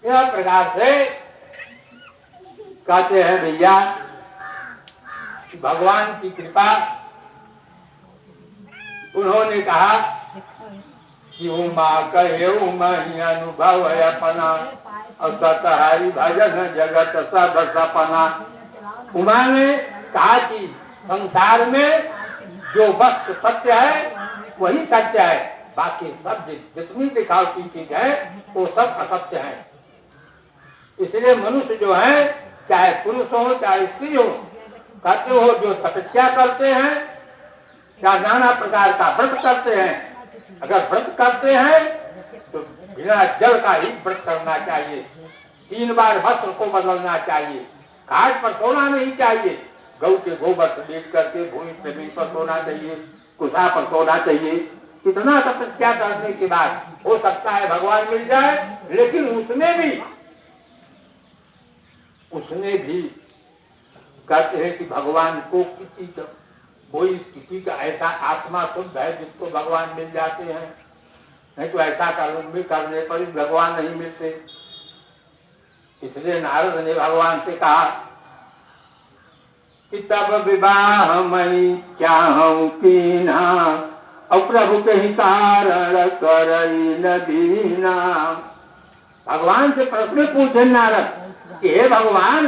यह प्रकार से कहते हैं भैया भगवान की कृपा। उन्होंने कहा कि उमा कहे उमई अनुभव अपना और सतहरी भजन जगत सब सपना। उमा ने कहा कि संसार में जो वस्तु सत्य है वही सत्य है, बाकी सब जितनी दिखावटी चीज है वो सब असत्य है। इसलिए मनुष्य जो है, चाहे पुरुष हो चाहे स्त्री हो, कहते हो जो तपस्या करते हैं या नाना प्रकार का व्रत करते हैं, अगर व्रत करते हैं तो बिना जल का ही व्रत करना चाहिए। 3 बार वस्त्र को बदलना चाहिए, घाट पर सोना नहीं चाहिए, गौ के गोबर से लेट करके भूमि जमीन पर सोना चाहिए, कुशा पर सोना चाहिए। इतना तपस्या करने के बाद हो सकता है भगवान मिल जाए, लेकिन उसने भी कहते हैं कि भगवान को किसी का ऐसा आत्मा शुद्ध है जिसको भगवान मिल जाते हैं, नहीं तो ऐसा कर्म भी करने पर भी भगवान नहीं मिलते। इसलिए नारद ने भगवान से कहा कि तब विवाह मैं चाहूं कीना और प्रभु के ही कारण करई न दीना। भगवान से प्रश्न पूछे नारद कि हे भगवान,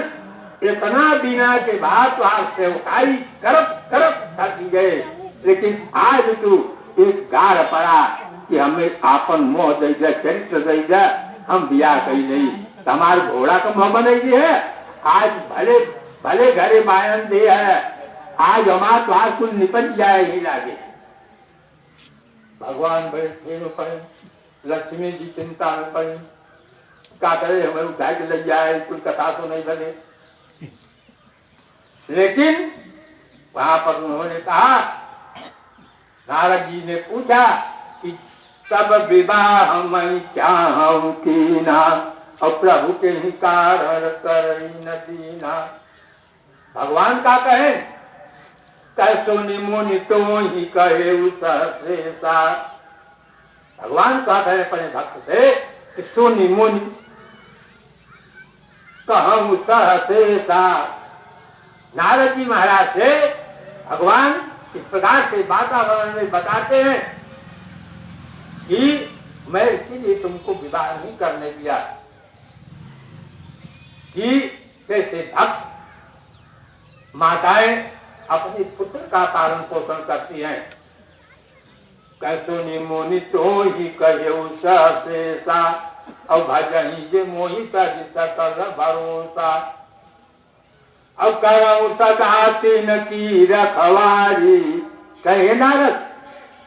इतना बिना के बाद तो आप सेवकाई करप थक गए, लेकिन आज तू एक गार पड़ा कि हमें आपन मोह दे दे, चरित्र दे दे, हम बिया कही नहीं, हमारे घोड़ा का मोह बने है। आज भले भले घरे मायन दे है, आज हमारा तो आज कुछ निपट जाए ही लागे। भगवान बैठे पड़े, लक्ष्मी जी चिंता में पड़े, क्या करे हमें उठा के ले जाए, कोई कथा तो नहीं बने। लेकिन वहां पर उन्होंने कहा, नारद जी ने पूछा कि तब विवाह मैं चाहूं कीना और प्रभु के ही कारण करई न दीना। भगवान का कहे कैसो निमुनि तो ही कहे सहस्रेसा। भगवान कहते हैं अपने भक्त से कि सोनी मुनि कहूं सहस्रेसा। नारद जी महाराज से भगवान इस प्रकार से वातावरण में बताते हैं कि मैं इसीलिए तुमको विवाह नहीं करने दिया कि जैसे भक्त माताएं अपने पुत्र का पालन पोषण करती हैं। कैसो निमुनि तो ही कहे सहस्रेसा। और भजही जे मोहित सकल भरोसा। अब करऊं सदा तिन की रखवारी। कहे नारद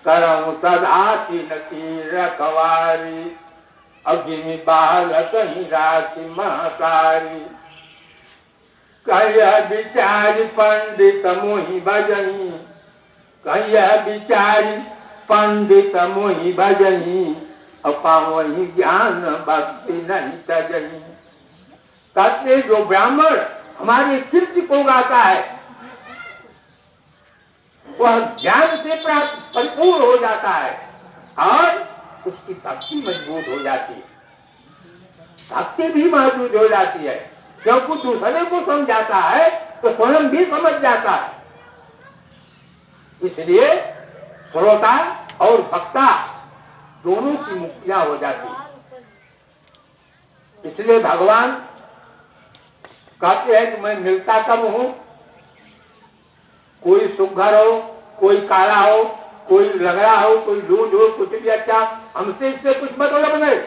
करऊं सदा तिन की रखवारी। अब जिमी बाल कहीं राखी महतारी। कह विचारी पंडित मोहि भजही। कह विचारी पंडित मोहि भजही। अपावही ज्ञान भक्ति नहीं तजही। कहते जो ब्राह्मण हमारे कीर्ति को गाता है वह ज्ञान से प्राप्त परिपूर्ण हो जाता है और उसकी भक्ति मजबूत हो जाती है। भक्ति भी मजबूत हो जाती है क्योंकि दूसरे को समझाता है तो स्वयं भी समझ जाता है। इसलिए श्रोता और वक्ता दोनों की मुक्तियां हो जाती है। इसलिए भगवान कहते हैं कि मैं मिलता कब हूं। कोई सुघर हो, कोई काला हो, कोई लगड़ा हो, कोई लूट हो, कुछ भी अच्छा, हमसे इससे कुछ मतलब नहीं।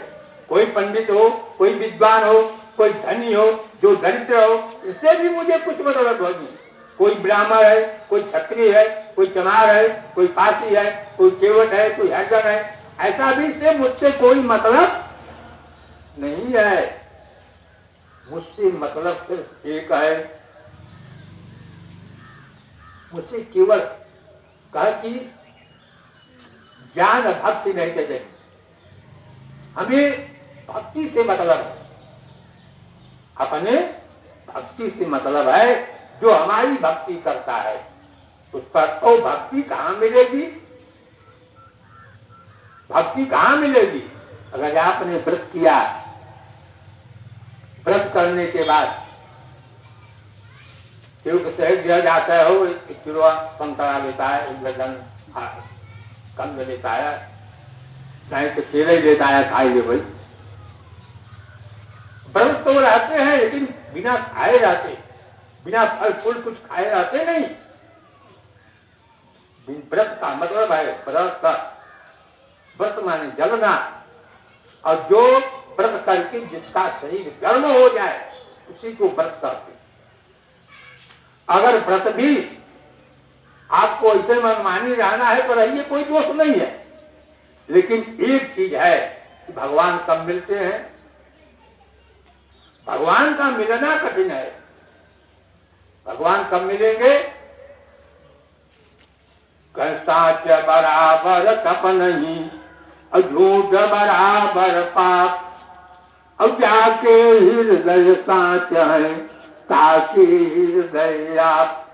कोई पंडित हो, कोई विद्वान हो, कोई धनी हो, जो दरिद्र हो, इससे भी मुझे कुछ मतलब नहीं। कोई ब्राह्मण है, कोई क्षत्रिय है, कोई चमार है, कोई पासी है, कोई केवट है, कोई हरिजन है, ऐसा भी से मुझसे कोई मतलब नहीं है। मुझसे मतलब सिर्फ एक है। मुझसे केवल कहा कि ज्ञान भक्ति नहीं चाहिए। हमें भक्ति से मतलब है। अपने भक्ति से मतलब है जो हमारी भक्ति करता है उस पर। तो भक्ति कहाँ मिलेगी? भक्ति कहाँ मिलेगी? अगर आपने व्रत किया, व्रत करने के बाद क्योंकि शहर दिया जाता है हो, एक किलो संतरा लेता है, एक दर्जन कंद लेता है, नहीं तो केले लेता है, खाइए भाई। व्रत तो रहते हैं लेकिन बिना खाए रहते, बिना फल फूल कुछ खाए रहते नहीं। व्रत का मतलब है व्रत का व्रत माने जलना। और जो व्रत करके जिसका शरीर गर्म हो जाए उसी को व्रत करते। अगर व्रत भी आपको ऐसे मनमानी रहना है तो रहिए, कोई दोष नहीं है। लेकिन एक चीज है कि भगवान कब मिलते हैं। भगवान का मिलना कठिन है। भगवान कब मिलेंगे? साच बराबर कप नहीं और झूठ बराबर पाप। अब जाके हृदय साच है ताकि हृदय आप।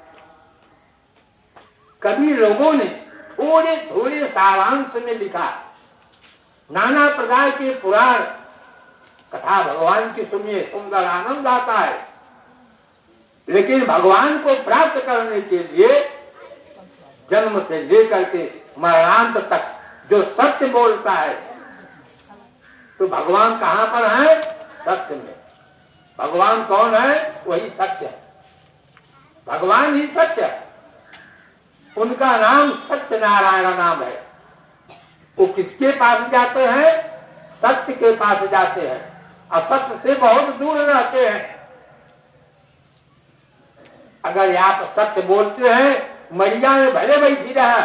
कभी लोगों ने थोड़े थोड़े सारांश में लिखा, नाना प्रकार के पुराण कथा भगवान की सुनिए, सुंदर आनंद आता है। लेकिन भगवान को प्राप्त करने के लिए जन्म से लेकर के मरणांत तक जो सत्य बोलता है, तो भगवान कहाँ पर है? सत्य में। भगवान कौन है? वही सत्य है। भगवान ही सत्य है। उनका नाम सत्य नारायण नाम है। वो किसके पास जाते हैं? सत्य के पास जाते हैं। असत्य से बहुत दूर रहते हैं। अगर आप सत्य बोलते हैं, मरिया में भले बैठी रहा।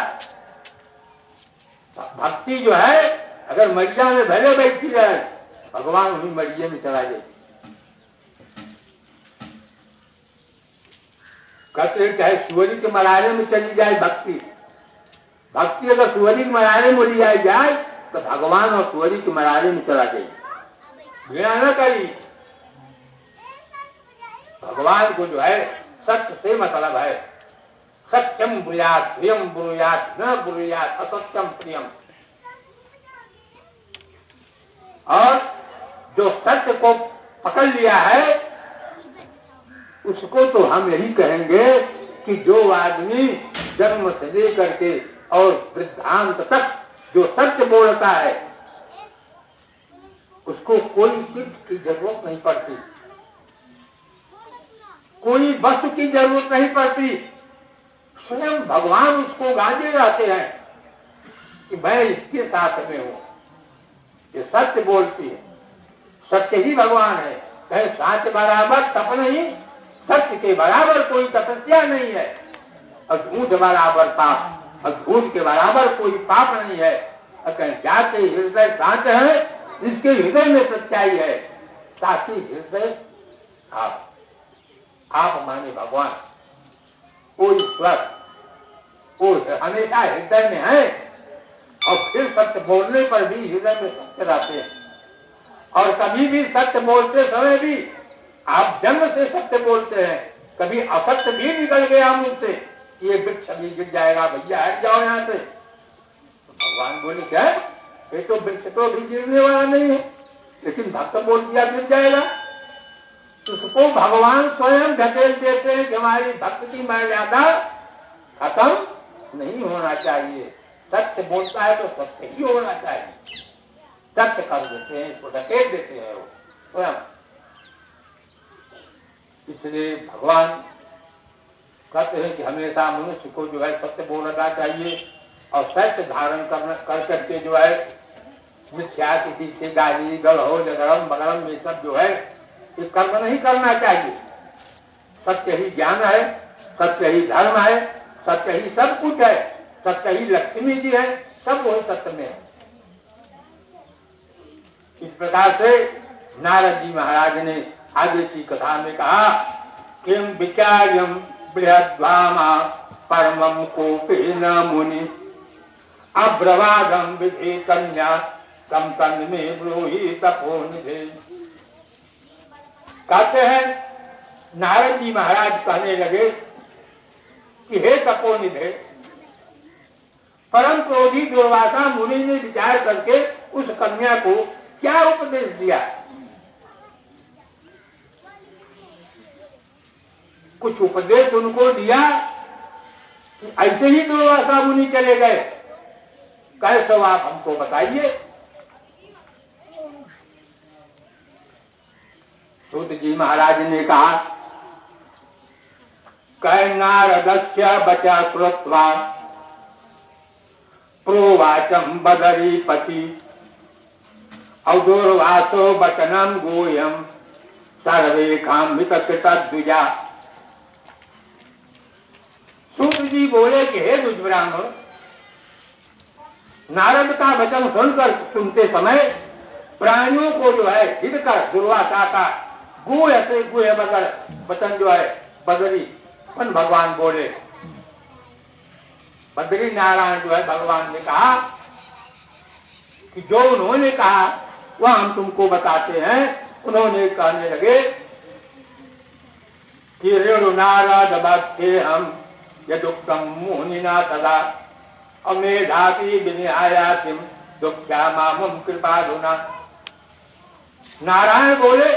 भक्ति जो है अगर मरिया में भले बैठी रहे, भगवान उन्हीं मरिया में चला जाए। कहते चाहे सुअरी के मराने में चली जाए भक्ति, भक्ति अगर सुअरी के मराने में लिया जाए तो भगवान और सुअरी के मराने में चला जाए। घृणा न करी। भगवान को जो है सत्य से मतलब है। सत्यम ब्रूयात प्रियम ब्रूयात न ब्रूयात असत्यम प्रियम। और जो सत्य को पकड़ लिया है उसको तो हम यही कहेंगे कि जो आदमी जन्म से लेकर के और वृद्धांत तक जो सत्य बोलता है उसको कोई चीज की जरूरत नहीं पड़ती, कोई वस्तु की जरूरत नहीं पड़ती। स्वयं भगवान उसको गांजे रहते हैं कि मैं इसके साथ में हूं। ये सत्य बोलती है, सत्य ही भगवान है। कहे साच बराबर तप नहीं, सत्य के बराबर कोई तपस्या नहीं है। और झूठ बराबर पाप, और झूठ के बराबर कोई पाप नहीं है। और कहे जाके हृदय शांत है, जिसके हृदय में सच्चाई है, ताकि हृदय आप माने भगवान, कोई ईश्वर वो हमेशा हृदय में है। और फिर सत्य बोलने पर भी हृदय में सत्य रहते हैं। और कभी भी सत्य बोलते समय भी आप जन्म से सत्य बोलते हैं, कभी असत्य भी निकल गया मुंह से, ये वृक्ष अभी गिर जाएगा, भैया हट जाओ यहाँ से, तो भगवान बोले क्या ये तो वृक्ष तो अभी गिरने वाला नहीं है, लेकिन भक्त बोल दिया गिर जाएगा। उसको भगवान स्वयं ढकेल देते हैं कि हमारी भक्त की मर्यादा खत्म नहीं होना चाहिए। सत्य बोलता है तो सत्य ही होना चाहिए। सत्य कर देते हैं, इसको ढकेल देते हैं वो स्वयं। इसलिए भगवान कहते हैं कि हमेशा मनुष्य को जो है सत्य बोलना चाहिए और सत्य धारण कर करके जो है मिथ्या किसी से गाली गलौज गरम बगरम ये सब जो है ये कर्म नहीं करना चाहिए। सत्य ही ज्ञान है, सत्य ही धर्म है, सत्य ही सब कुछ है, सत्य ही लक्ष्मी जी है, सब वही सत्य में है। इस प्रकार से नारद जी महाराज ने आगे की कथा में कहा किम विचार्यम बृहद्वामा परमं कोपेन मुनि अब्रवादं विधि कन्या कम तन में ब्रूहि तपोनिधे। कहते हैं नारद जी महाराज कहने लगे कि हे तपोनिधे, परम क्रोधी दुर्वासा मुनि ने विचार करके उस कन्या को क्या उपदेश दिया। कुछ उपदेश उनको दिया कि ऐसे ही दुर्वासा मुनि चले गए, कैसे आप हमको बताइए। सूत जी महाराज ने कहा कह नारदस्य बचा कृत्वा प्रोवाचम बदरीपति औदुर्वासो वचनम गोयम सर्वे कामित कृतद्विजा। सूत जी बोले कि हे दुष्ब्राह्मण, नारद का वचन सुनते समय प्राणियों को जो है हिड़कर दुर्वासा का गुह से गुह बगर वचन जो है बदरी अपन भगवान बोले। बद्री नारायण जो है भगवान ने कहा कि जो उन्होंने कहा वह हम तुमको बताते हैं। उन्होंने कहने लगे कि रेणु नारद बच्चे हम यदुक्तम मुनिना तदा अमेधापि विनिहायातिम दुख्या मामुम कृपाधुना। नारायण बोले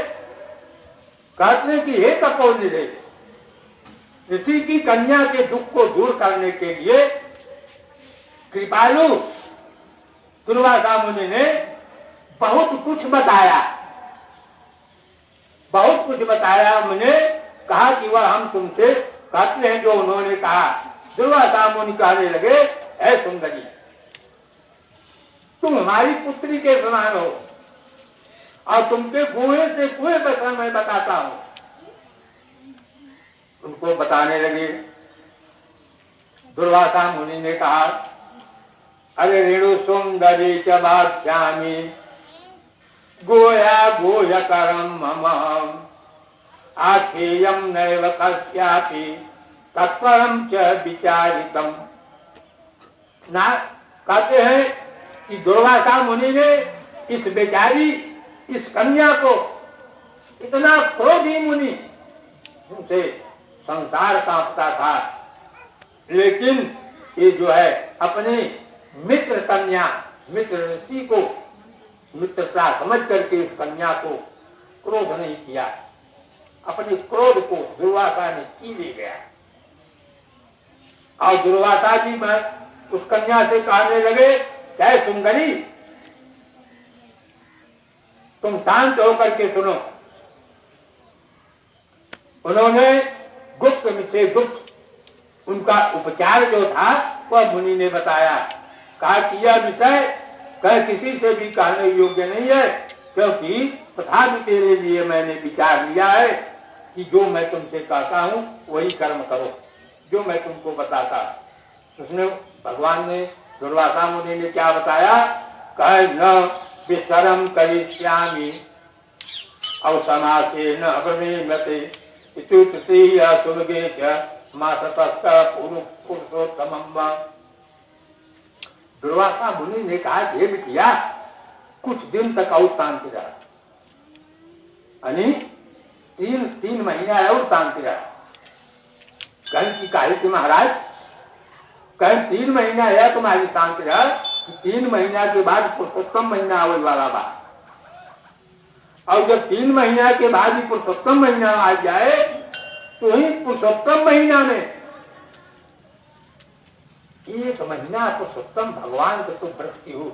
कहते कि हे तपोनिधे, ऋषि की कन्या के दुख को दूर करने के लिए कृपालु दुर्वासा मुनि ने बहुत कुछ बताया, बहुत कुछ बताया। मुझे कहा कि वह हम तुमसे कहते हैं जो उन्होंने कहा। दुर्वासा मुनि कहने लगे ऐ सुंदरी, तुम हमारी पुत्री के समान हो और तुमके कुएं से कुएं पर मैं बताता हूं। उनको बताने लगे। दुर्वासा मुनि ने कहा अरे रेणु सुंदरी च वाक्यामि गोया गोय करम मम आखेयम नैव कस्यापि तत्परम च विचारितम। ना कहते हैं कि दुर्वासा मुनि ने इस बेचारी इस कन्या को, इतना क्रोधी मुनि उनसे संसार कांपता था, लेकिन ये जो है अपने मित्र कन्या, मित्र ऋषि को मित्रता समझ करके इस कन्या को क्रोध नहीं किया। अपने क्रोध को दुर्वासा ने की ले गया। और दुर्वासा जी उस कन्या से कहने लगे, क्या सुंदरी, तुम शांत होकर के सुनो। उन्होंने गुप्त से गुप्त उनका उपचार जो था वह मुनि ने बताया। कहा कि यह विषय कह किसी से भी कहने योग्य नहीं है, क्योंकि तथापि तेरे लिए मैंने विचार लिया है कि जो मैं तुमसे कहता हूँ वही कर्म करो, जो मैं तुमको बताता। उसने भगवान ने दुर्वासा मुनि ने क्या बताया, कह न विस्तरम करिष्यामि अवसमासे न अब्रवीमते इत्युक्तया सुमगे च मासतः पुरुषोत्तमम्। दुर्वासा मुनि ने कहा, हे बिटिया, कुछ दिन तक और शांति रहा, यानी तीन महीना और शांति रहा। कहीं की कही थी महाराज, कहीं 3 महीना है तुम्हारी शांति रहा, 3 महीना के बाद पुरुषोत्तम महीना आने वाला बा। और जब 3 महीना के बाद ही पुरुषोत्तम महीना आ जाए तो ही पुरुषोत्तम महीना में 1 महीना पुरुषोत्तम भगवान के तो वृत्ति हो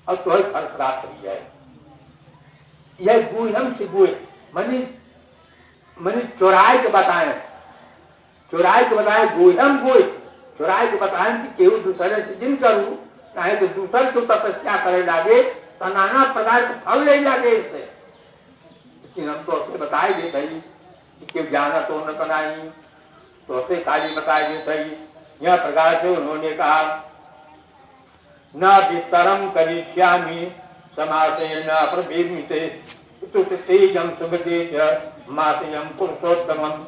और तो फल प्राप्त हो जाए। यह गुहम से गुए मनी चौराहे के बताए, चौराहे के बताए गुहम गुए, चौराहे के बताए कि केहू दूसरे से जिन करूँ चाहे तो दूसर को तपस्या करे लागे तो नाना प्रकार के फल ले लागे। इससे हम तो उसे बताए देते ही कि जाना तो न बनाई, तो उसे खाली बताए देते ही। यह प्रकार से उन्होंने कहा, न विस्तरम करिष्यामि समासे न प्रभेमिते तेजम सुभगे च मातयम पुरुषोत्तमम्।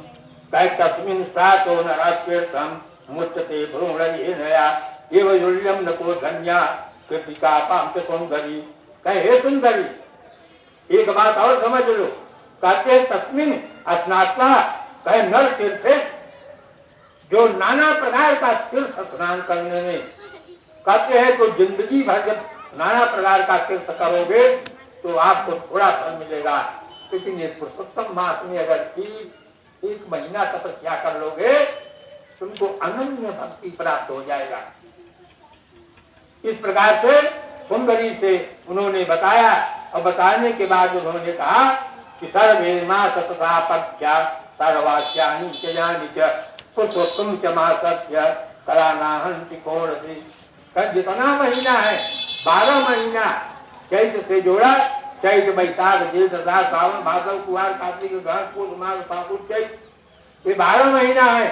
तस्मिन् सातो नरास्यर्थम मुच्यते भ्रूणयेनया एव युल्यम नको धन्या कृतिका पांच सौंदरी। कहे सुंदरी, एक बात और समझ लो, कहते तस्मिन् स्नात्वा, कहे नर तीर्थे, जो नाना प्रकार का तीर्थ स्नान करने में कहते हैं तो जिंदगी भर जब नाना प्रकार का तीर्थ करोगे तो आपको थोड़ा फल मिलेगा, लेकिन ये पुरुषोत्तम मास में अगर 1 महीना तपस्या कर लोगे तुमको अनन्य भक्ति प्राप्त हो जाएगा। इस प्रकार से सुंदरी से उन्होंने बताया और बताने के बाद उन्होंने कहा कि सर्वे मास तथा पक्षा सर्वास्यानि च यानि च पुरुषोत्तम च मासस्य करानाहंति कोरसि। जितना महीना है 12 महीना, चैत से जोड़ा, चैत बैसाख जेठ आषाढ़ सावन भादव कुआर कार्तिक अगहन पुष माघ फागुन चैत, ये 12 महीना है।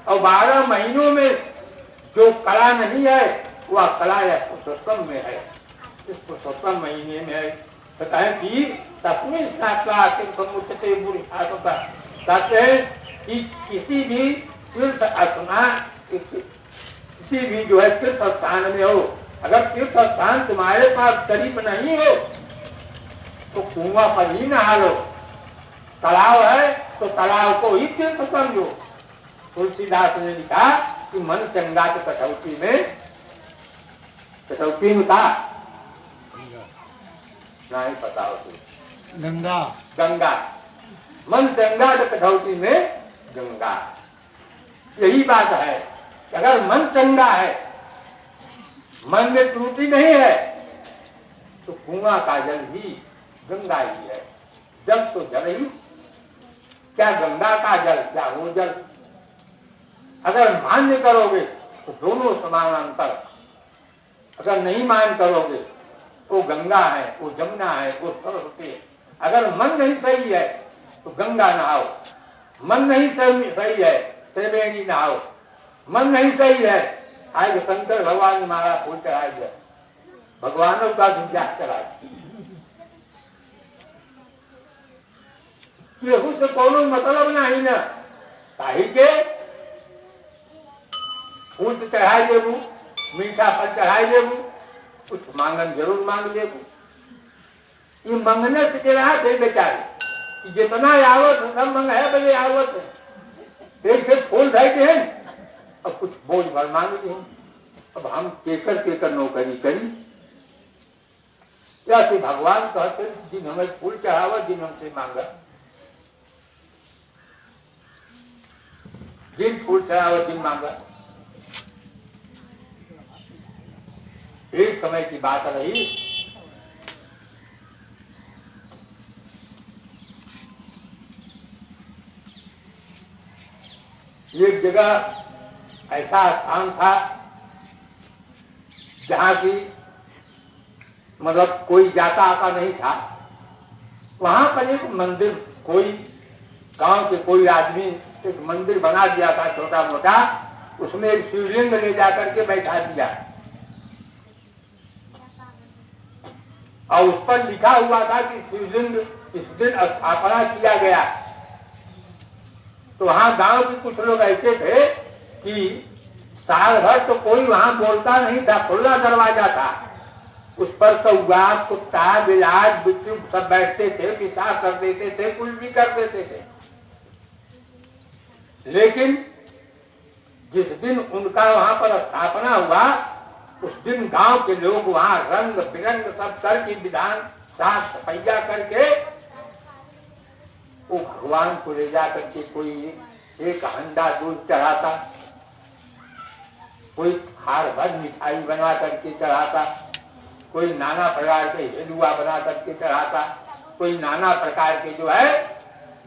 और 12 महीनों में जो कला नहीं है वह कला या पुरुषोत्तम में है, इस पुरुषोत्तम महीने में है। तो कहें कि तस्मिन् स्नात्वा तीर्थमुच्यते पुरुषार्थतः, कहते हैं कि किसी भी तीर्थ स्नान, किसी भी जो है तीर्थ स्थान में हो, अगर तीर्थ स्थान तुम्हारे पास करीब नहीं हो तो कुआं पर ही नहा लो, तालाब है तो तालाब को ही तीर्थ समझो। तुलसीदास ने लिखा कि मन चंगा के कटौती में था, नहीं पता उसे, गंगा मन चंगा के कटौती में गंगा। यही बात है, अगर मन चंगा है, मन में त्रुटि नहीं है तो कुआं का जल ही गंगा ही है। जल तो जल ही, क्या गंगा का जल क्या वो जल। अगर मान्य करोगे तो दोनों समानांतर, अगर नहीं मान करोगे वो गंगा है, वो जमुना है, वो सरस्वती है। अगर मन नहीं सही है तो गंगा नहाओ, मन नहीं सही है त्रिवेणी नहाओ, मन नहीं सही है आज शंकर भगवान ने मारा फूल चढ़ाई है, भगवानों का विद्यास चढ़ाई। केहू से कोनो मतलब नहीं ना, काहे के फूल तो चढ़ाई देबू, मीठा फल चढ़ाई देबू, कुछ मांगन जरूर मांग देबू। ये मांगने से के रहा थे बेचारे कि जितना आवत सब मंग है बजे आवत एक से फूल रहते हैं, अब कुछ बोझ भर मांगते हैं। अब हम केकर नौकरी करी। ऐसे भगवान कहते जिन हमें फूल चढ़ावा, जिन हमसे मांगा, जिन फूल चढ़ावा, जिन मांगा। एक समय की बात रही, एक जगह ऐसा स्थान था जहां की मतलब कोई जाता आता नहीं था। वहां पर एक मंदिर, कोई गांव के कोई आदमी एक मंदिर बना दिया था छोटा मोटा, उसमें एक शिवलिंग ले जाकर के बैठा दिया और उस पर लिखा हुआ था कि शिवलिंग इस दिन स्थापना किया गया। तो वहां गांव के कुछ लोग ऐसे थे कि साल भर तो कोई वहां बोलता नहीं था, खुला दरवाजा था। उस पर कौआ, कुत्ता, बिलाट, बिच्छू सब बैठते थे, पेशाब कर देते थे, कुछ भी कर देते थे। लेकिन जिस दिन उनका वहां पर स्थापना हुआ, उस दिन गांव के लोग वहां रंग बिरंग सब करके विधान साफ सफैया करके वो भगवान को ले जा करके कोई एक हंडा दूध चढ़ाता, कोई हार भर मिठाई बना करके चढ़ाता, कोई नाना प्रकार के हलवा बना करके चढ़ाता, कोई नाना प्रकार के जो है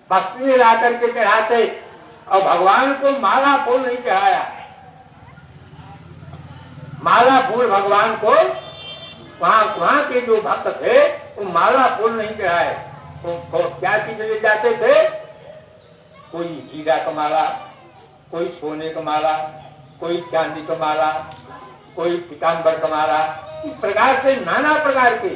वस्तुएं ला करके चढ़ाते। और भगवान को माला फूल नहीं चढ़ाया। माला फूल भगवान को वहां के जो भक्त थे वो माला फूल नहीं चढ़ाए। तो क्या चीज ले जाते थे? कोई हीरा का माला, कोई सोने का माला, कोई चांदी का माला, कोई पीताम्बर का माला, इस प्रकार से नाना प्रकार के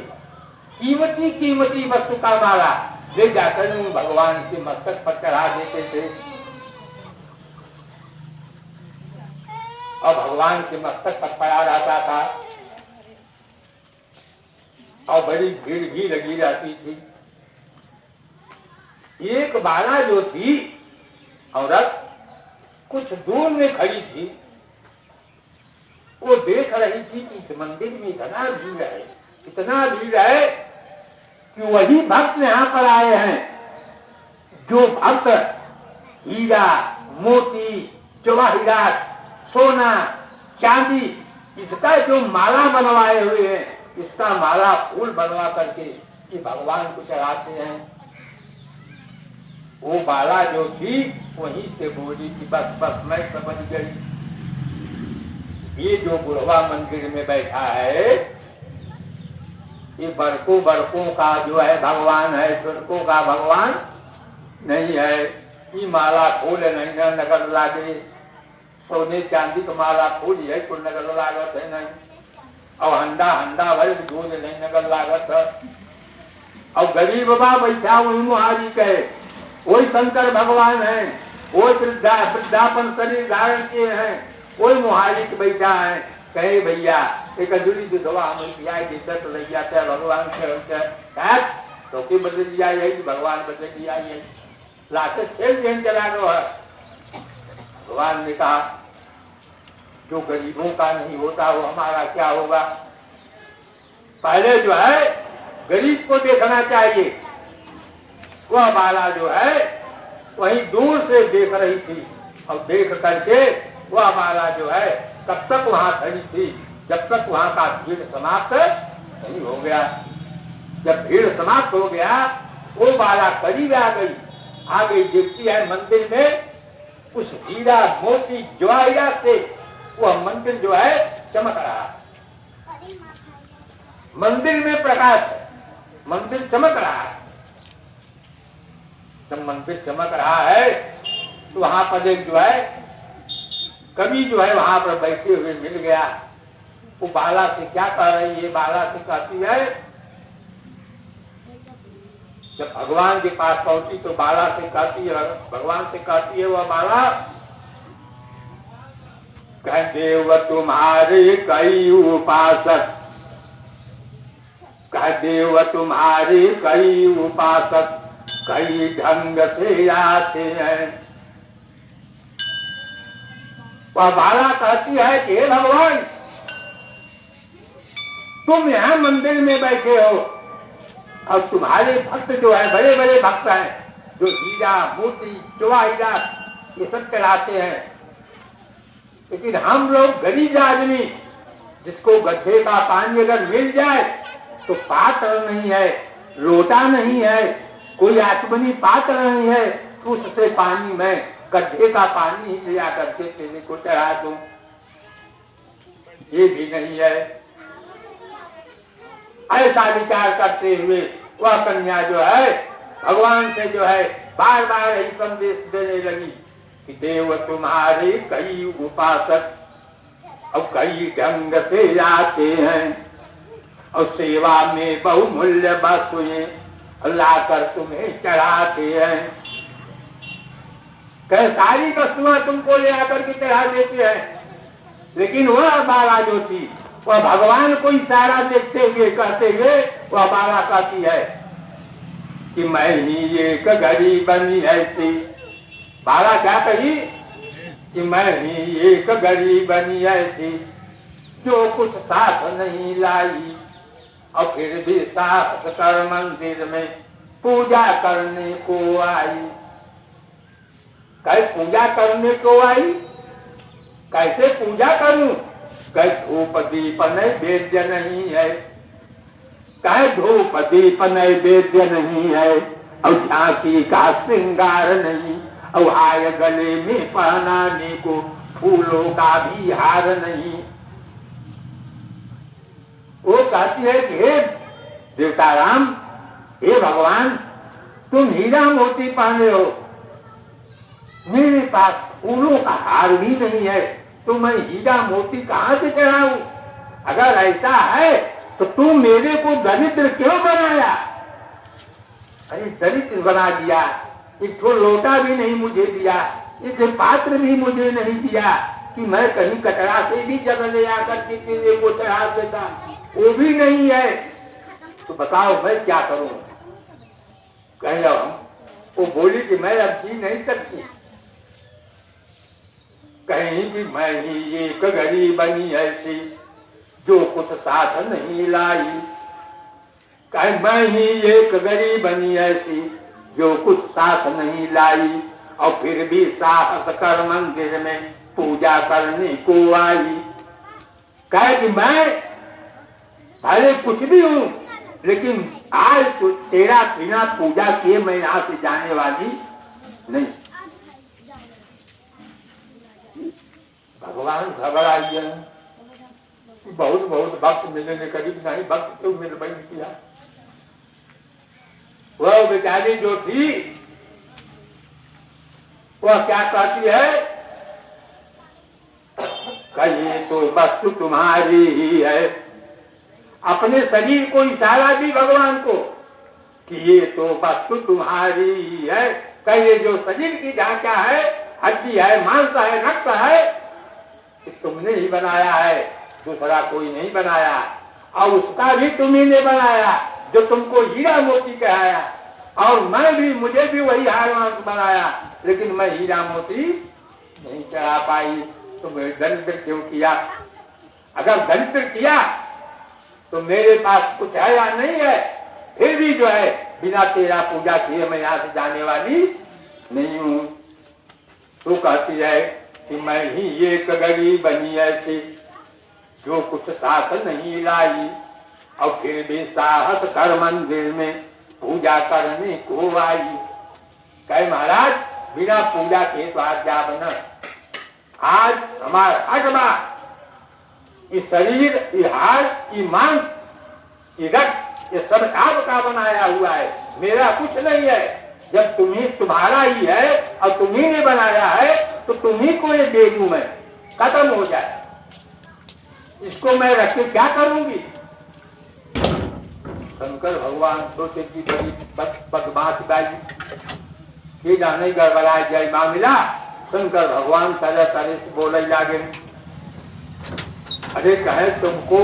कीमती कीमती वस्तु का माला ले जाकर भगवान के मस्तक पर चढ़ा देते थे। और भगवान के मस्तक पर पड़ा रहता था और बड़ी भीड़ भी लगी रहती थी। एक बाला जो थी औरत कुछ दूर में खड़ी थी, वो देख रही थी कि इस मंदिर में इतना भीड़ है, इतना भीड़ है कि वही भक्त यहाँ पर आए हैं जो भक्त हीरा, मोती, जवाहिरात, सोना, चांदी इसका जो माला बनवाए हुए हैं, इसका माला फूल बनवा करके ये भगवान को चढ़ाते हैं। वो बाला जो थी वहीं से बोली कि बस बस मैं समझ गई, ये जो बुढ़वा मंदिर में बैठा है ये बड़कों बड़कों का जो है भगवान है, छोटकों का भगवान नहीं है। ये माला फूल नहीं न नगर लागे, सोने चांदी का माला फूल है कुल नगर लागत है नहीं, और हंडा हंडा भर दूध नहीं नगर लागत है। और गरीब बाबा बैठा वही मुहारी कहे, वही शंकर भगवान है, वही वृद्धापन शरीर धारण किए हैं, कोई मुहारी के बैठा है। कहे भैया एक अधूरी दुधवा हम तो लग जाता है भगवान के तो के बदल दिया है कि भगवान बदल दिया है, लाते छेल दिन चला गो है। भगवान ने कहा जो गरीबों का नहीं होता वो हमारा क्या होगा। पहले जो है गरीब को देखना चाहिए। वह बाला जो है वही दूर से देख रही थी और देख करके वह बाला जो है तब तक वहां खड़ी थी जब तक वहां का भीड़ समाप्त नहीं हो गया। जब भीड़ समाप्त हो गया वो बाला करीब आ गई देखती है मंदिर में उस हीरा मोती जवाहिरात से वह मंदिर जो है चमक रहा, मंदिर में प्रकाश है, मंदिर चमक रहा है। जब मंदिर चमक रहा है तो वहां पर एक जो है कवि जो है वहां पर बैठे हुए मिल गया। वो बाला से क्या कह रही है? बाला से कहती है, जब भगवान के पास पहुंची तो बाला से कहती है, भगवान से कहती है वह बाला, कह देव तुम्हारे कई उपासक, कह देव तुम्हारे कई उपासक कई ढंग से आते हैं, वह बाला कहती है कि हे भगवान, तुम यहाँ मंदिर में बैठे हो और तुम्हारे भक्त जो है बड़े बड़े भक्त हैं, जो हीरा मोती चुआ हीरा ये सब चढ़ाते हैं, लेकिन हम लोग गरीब आदमी, जिसको गड्ढे का पानी अगर मिल जाए तो पात्र नहीं है, लोटा नहीं है, कोई आत्मनी पात्र नहीं है, उससे पानी में गड्ढे का पानी ही लिया करके तेरे को चढ़ा दूं, ये भी नहीं है। ऐसा विचार करते हुए वह कन्या जो है भगवान से जो है बार बार यही संदेश देने लगी कि देव तुम्हारे कई उपासक और कई ढंग से आते हैं और सेवा में बहुमूल्य वस्तुएं लाकर तुम्हें चढ़ाते हैं। कई सारी वस्तुएं तुमको ले आकर के चढ़ा देते हैं, लेकिन वह बाला जो थी वह भगवान को इशारा देखते हुए कहते हुए वह बाला कहती है कि मैं ही एक गरीबनी ऐसी। बाला क्या कही कि मैं ही एक गरीबनी ऐसी जो कुछ साथ नहीं लाई और फिर भी साहस कर मंदिर में पूजा करने को आई। कैसे पूजा करने को आई? कैसे पूजा करूं? कहीं धूप दीप नैवेद्य नहीं है, कहीं धूप दीप नैवेद्य नहीं है और झांकी का श्रृंगार नहीं और हाय गले में पहनाने को फूलों का भी हार नहीं। वो कहती है कि हे देवता राम, हे भगवान, तुम हीरा मोती पहने हो, मेरे पास फूलों का हार भी नहीं है, तो मैं हीरा मोती कहाँ से चढ़ाऊं? अगर ऐसा है तो तुम मेरे को दरिद्र क्यों बनाया? अरे दरिद्र बना दिया, एक ठो लोटा भी नहीं मुझे दिया, एक पात्र भी मुझे नहीं दिया कि मैं कहीं कचरा से भी जगह ले आकर के तेरे को चढ़ा देता, वो भी नहीं है। तो बताओ मैं क्या करूं? कह वो बोली कि मैं अब जी नहीं सकती, कहीं भी मैं ही एक गरीबनी ऐसी जो कुछ साथ नहीं लाई। कहीं मैं ही एक गरीबनी ऐसी जो कुछ साथ नहीं लाई और फिर भी साहस कर मंदिर में पूजा करने को आई। कहे कि मैं भले कुछ भी हूँ, लेकिन आज तो तेरा बिना पूजा किए मैं यहाँ से जाने वाली नहीं। भगवान घबराइए, बहुत बहुत भक्त मिलने करीब नहीं, भक्त क्यों मिल बन किया। वह बेचारी जो थी वह क्या कहती है, कहिए तो वस्तु तुम्हारी ही है। अपने शरीर को इशारा दी भगवान को कि ये तो वस्तु तुम्हारी ही है। कहिए जो शरीर की ढांचा है, हड्डी है, मांस है, रक्त है, तुमने ही बनाया है, दूसरा कोई नहीं बनाया। और उसका भी तुम्ही ने बनाया जो तुमको हीरा मोती कहाया, और मैं भी, मुझे भी वही हार मांस बनाया, लेकिन मैं हीरा मोती नहीं चढ़ा पाई। तुम्हें दरिद्र क्यों किया? अगर दरिद्र किया तो मेरे पास कुछ है या नहीं है, फिर भी जो है बिना तेरा पूजा किए मैं यहाँ से जाने वाली नहीं हूँ। तो कहती है कि मैं ही एक गरीबनी ऐसी जो कुछ साथ नहीं लाई और फिर भी साहस कर मंदिर में पूजा करने को आई। कहे महाराज बिना पूजा के तो आज जा बना, आज हमारा अगवा ये शरीर, ये हार, ये मांस, ये रक्त, ये सब आपका बनाया हुआ है, मेरा कुछ नहीं है। जब तुम्हारा ही है और तुम्ही ने बनाया है तो तुम्ही को ये दे दूं, मैं खत्म हो जाए, इसको मैं रख के क्या करूंगी? शंकर भगवान सोचे की बड़ी बदमाश गाई, ये जाने गड़बड़ा जाए मामला। शंकर भगवान तरह तरह से बोले लागे, अरे कहे तुमको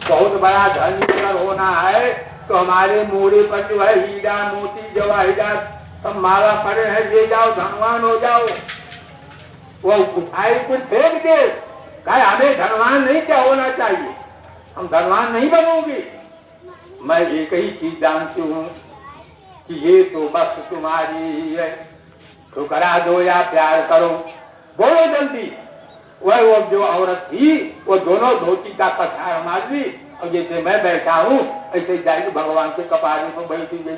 बहुत बड़ा धनी अगर होना है तो हमारे मोड़े पर जो है हीरा मोती जवाहिरात सब माला पड़े हैं, ले जाओ, धनवान हो जाओ। वो उठाई कुछ फेंक दे, कहे हमें धनवान नहीं क्या होना चाहिए, हम धनवान नहीं बनोगे। मैं एक ही चीज जानती हूँ कि ये तो बस तुम्हारी ही है, ठुकरा दो या प्यार करो, बोलो जल्दी। वो जो औरत थी वो दोनों धोती का पछाड़ मार ली और जैसे मैं बैठा हूँ ऐसे जाएगी भगवान के कपारे में बैठी गई।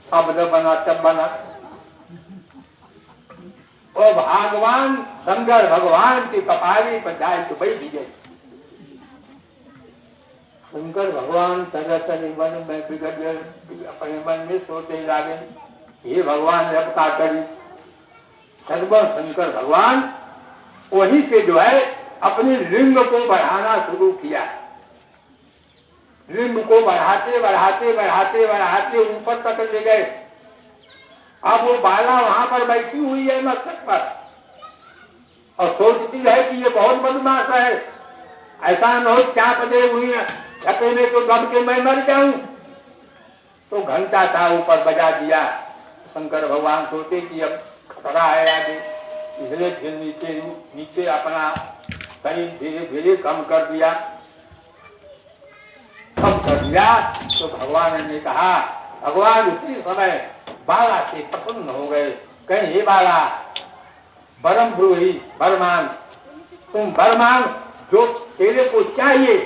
शब्द बना तब बना। और भगवान शंकर भगवान के कपारे पर जाए तो बैठी गई। शंकर भगवान तरह तरह मन में बिगड़ गए, अपने मन में सोचे लागे ये भगवान अब का करी। सर्व शंकर भगवान वहीं से जो है अपनी लिंग को बढ़ाना शुरू किया। लिंग को बढ़ाते बढ़ाते बढ़ाते बढ़ाते ऊपर तक ले गए। अब वो बाला वहां पर बैठी हुई है मस्तक पर और सोचती है कि ये बहुत बदमाश है, ऐसा न हो चाप दे हुई छपे में तो दब के मैं मर जाऊं। तो घंटा था ऊपर बजा दिया। शंकर भगवान सोचे कि अब खतरा है आगे, इसलिए फिर नीचे नीचे अपना शरीर धीरे धीरे कम कर दिया। कम कर दिया तो भगवान ने कहा, भगवान उसी समय बाला से प्रसन्न हो गए। कहीं हे बाला परम ब्रूही बरमान, तुम बरमान जो तेरे को चाहिए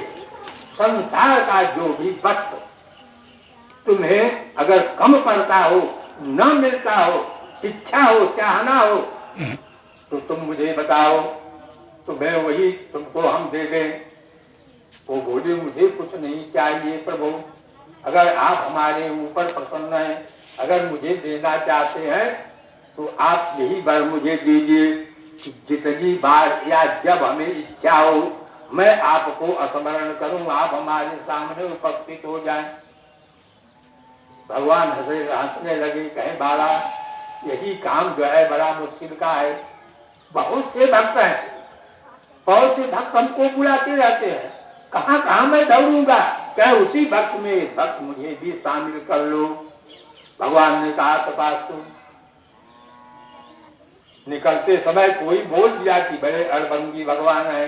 संसार का जो भी वस्तु तुम्हें अगर कम पड़ता हो, न मिलता हो, इच्छा हो, चाहना हो तो तुम मुझे बताओ तो मैं वही तुमको हम दे दें। वो बोले मुझे कुछ नहीं चाहिए प्रभु, अगर आप हमारे ऊपर प्रसन्न हैं, अगर मुझे देना चाहते हैं तो आप यही वर मुझे दीजिए कि जितनी बार या जब हमें इच्छा हो मैं आपको स्मरण करूं, आप हमारे सामने उपस्थित हो जाएं। भगवान हंसने लगे, कहे बाला यही काम जो है बड़ा मुश्किल का है। बहुत से भक्त हैं, बहुत से भक्त हमको बुलाते रहते हैं, कहाँ कहाँ मैं दौड़ूंगा, क्या उसी भक्त में भक्त मुझे भी शामिल कर लो। भगवान ने कहा तपास्तु। निकलते समय कोई बोल दिया कि बड़े अड़बंगी भगवान है,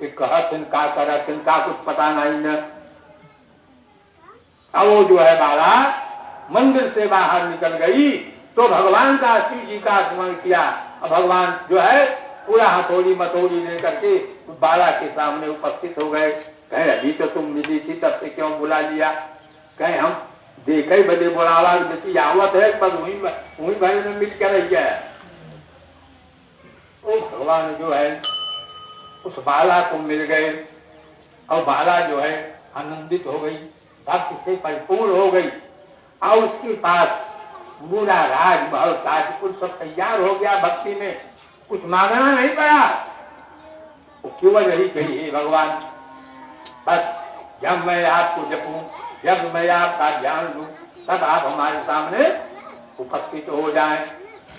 कि कहा तिनका करा तिनका कुछ पता नहीं न। अब वो जो है बाला मंदिर से बाहर निकल गई तो भगवान का शिव जी का स्मरण किया। अब भगवान जो है पूरा हथौड़ी मथौड़ी लेकर के बाला के सामने उपस्थित हो गए। कहे अभी तो तुम मिली थी तब से क्यों बुला लिया। कहे हम देखे बदे बुलावा बेटी आवत है पर वही भरे में मिल कर रही है। वो भगवान जो है उस बाला को मिल गए और बाला जो है आनंदित हो गई, भक्ति से परिपूर्ण हो गई। और उसके पास पूरा राजमहल राजपुर सब तैयार हो गया भक्ति में, कुछ मांगना नहीं पड़ा। वो केवल यही कही, हे भगवान बस जब मैं आपको जपूं, जब मैं आपका ध्यान लूं तब आप हमारे सामने उपस्थित हो जाएं।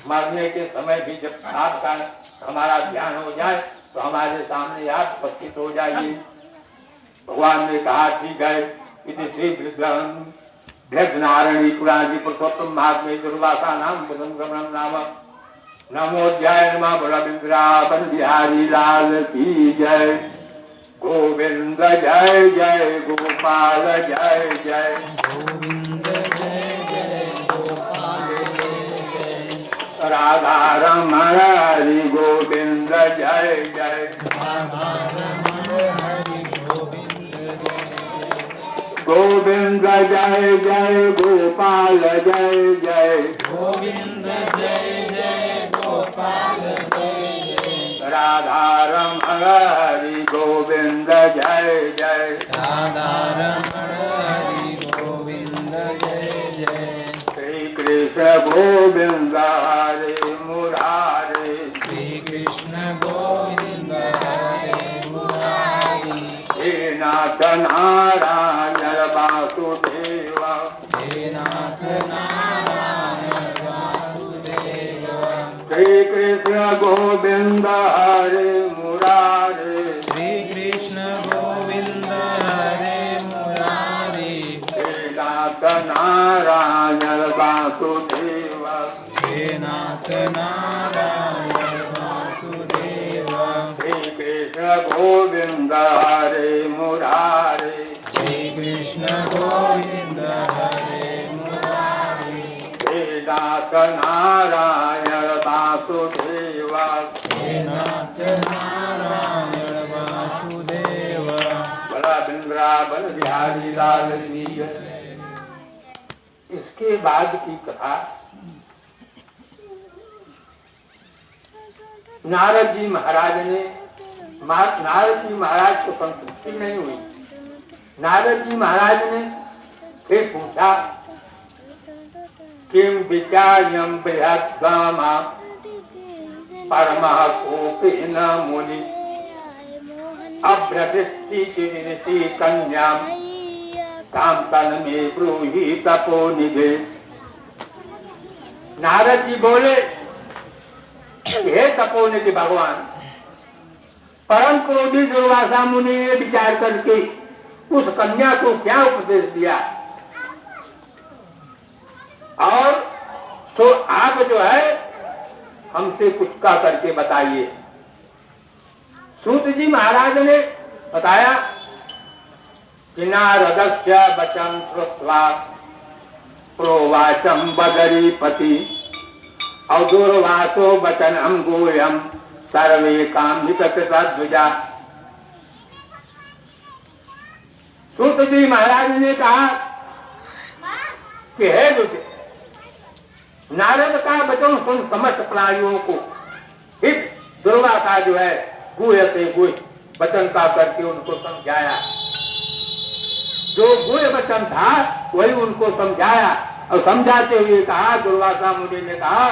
मरने के समय भी जब आपका हमारा ध्यान हो जाए तो हमारे सामने आप उपस्थित हो जाइए। भगवान ने कहा ठीक है। इति श्री नारायणी पुराणी पुरुषोत्तम महात्म्य दुर्वासा नाम गमनम नाम नमो जय नमः बलविंद्रावन बिहारी लाल की जय। गोविंद जय जय गोपाल जय जय। गोविंद जय जय गोपाल जय जय। राधा रमण हरि गोविंद जय जय। राधा रमण हरि गोविंद जय जय। गोविंद जय जय गोपाल जय जय। गोविंद जय जय गोपाल जय जय। राधा रमण हरि गोविंद जय जय। राधा रमण हरि गोविंद जय जय। श्री कृष्ण गोविंद हरे मुरारे। श्री कृष्ण गोविंद हरे मुरारी। हे नाथ नारायण वासुदेव। हे नाथ नारायण वासुदेव। श्री कृष्ण गोविंद हरे मुरारे। श्री कृष्ण गोविंद हरे मुरारी। हे नाथ नारायण वासुदेव। हे नाथ नारायण गोविंद हरे मुरारे। श्री कृष्ण गोविंद हरे मुरारी। हे नाथ नारायण वासुदेव। हे नाथ नारायण वासुदेव। बड़ा वृंदावन बिहारी लाल की। इसके बाद की कथा नारद जी महाराज ने नारद जी महाराज को संतुष्टि नहीं हुई। नारद जी महाराज ने फिर पूछा किम विचार्यम बृहद्गामा परमः कोपेन मुनि अभ्रदृष्टि कन्याम काम तन में ब्रूहि तपो निधे। नारद जी बोले हे तपोनिधि भगवान, परम क्रोधी दुर्वासा मुनि ने विचार करके उस कन्या को क्या उपदेश दिया, और सो आप जो है हमसे कुछ का करके बताइए। सूत जी महाराज ने बताया कि नारदस्य वचन श्रुत्वा प्रोवाचम बदरीपति अदुर्वासो वचनम गोयम सर्वे कामित कृतध्वजा। सूत जी महाराज ने कहा कि हे दुर्गे, नारद का वचन सुन समस्त प्राणियों को हित दुर्वासा जो है गुह्य से गुह्य वचन का करके उनको समझाया। जो गुह्य वचन था वही उनको समझाया, और समझाते हुए कहा, दुर्वासा मुनि ने कहा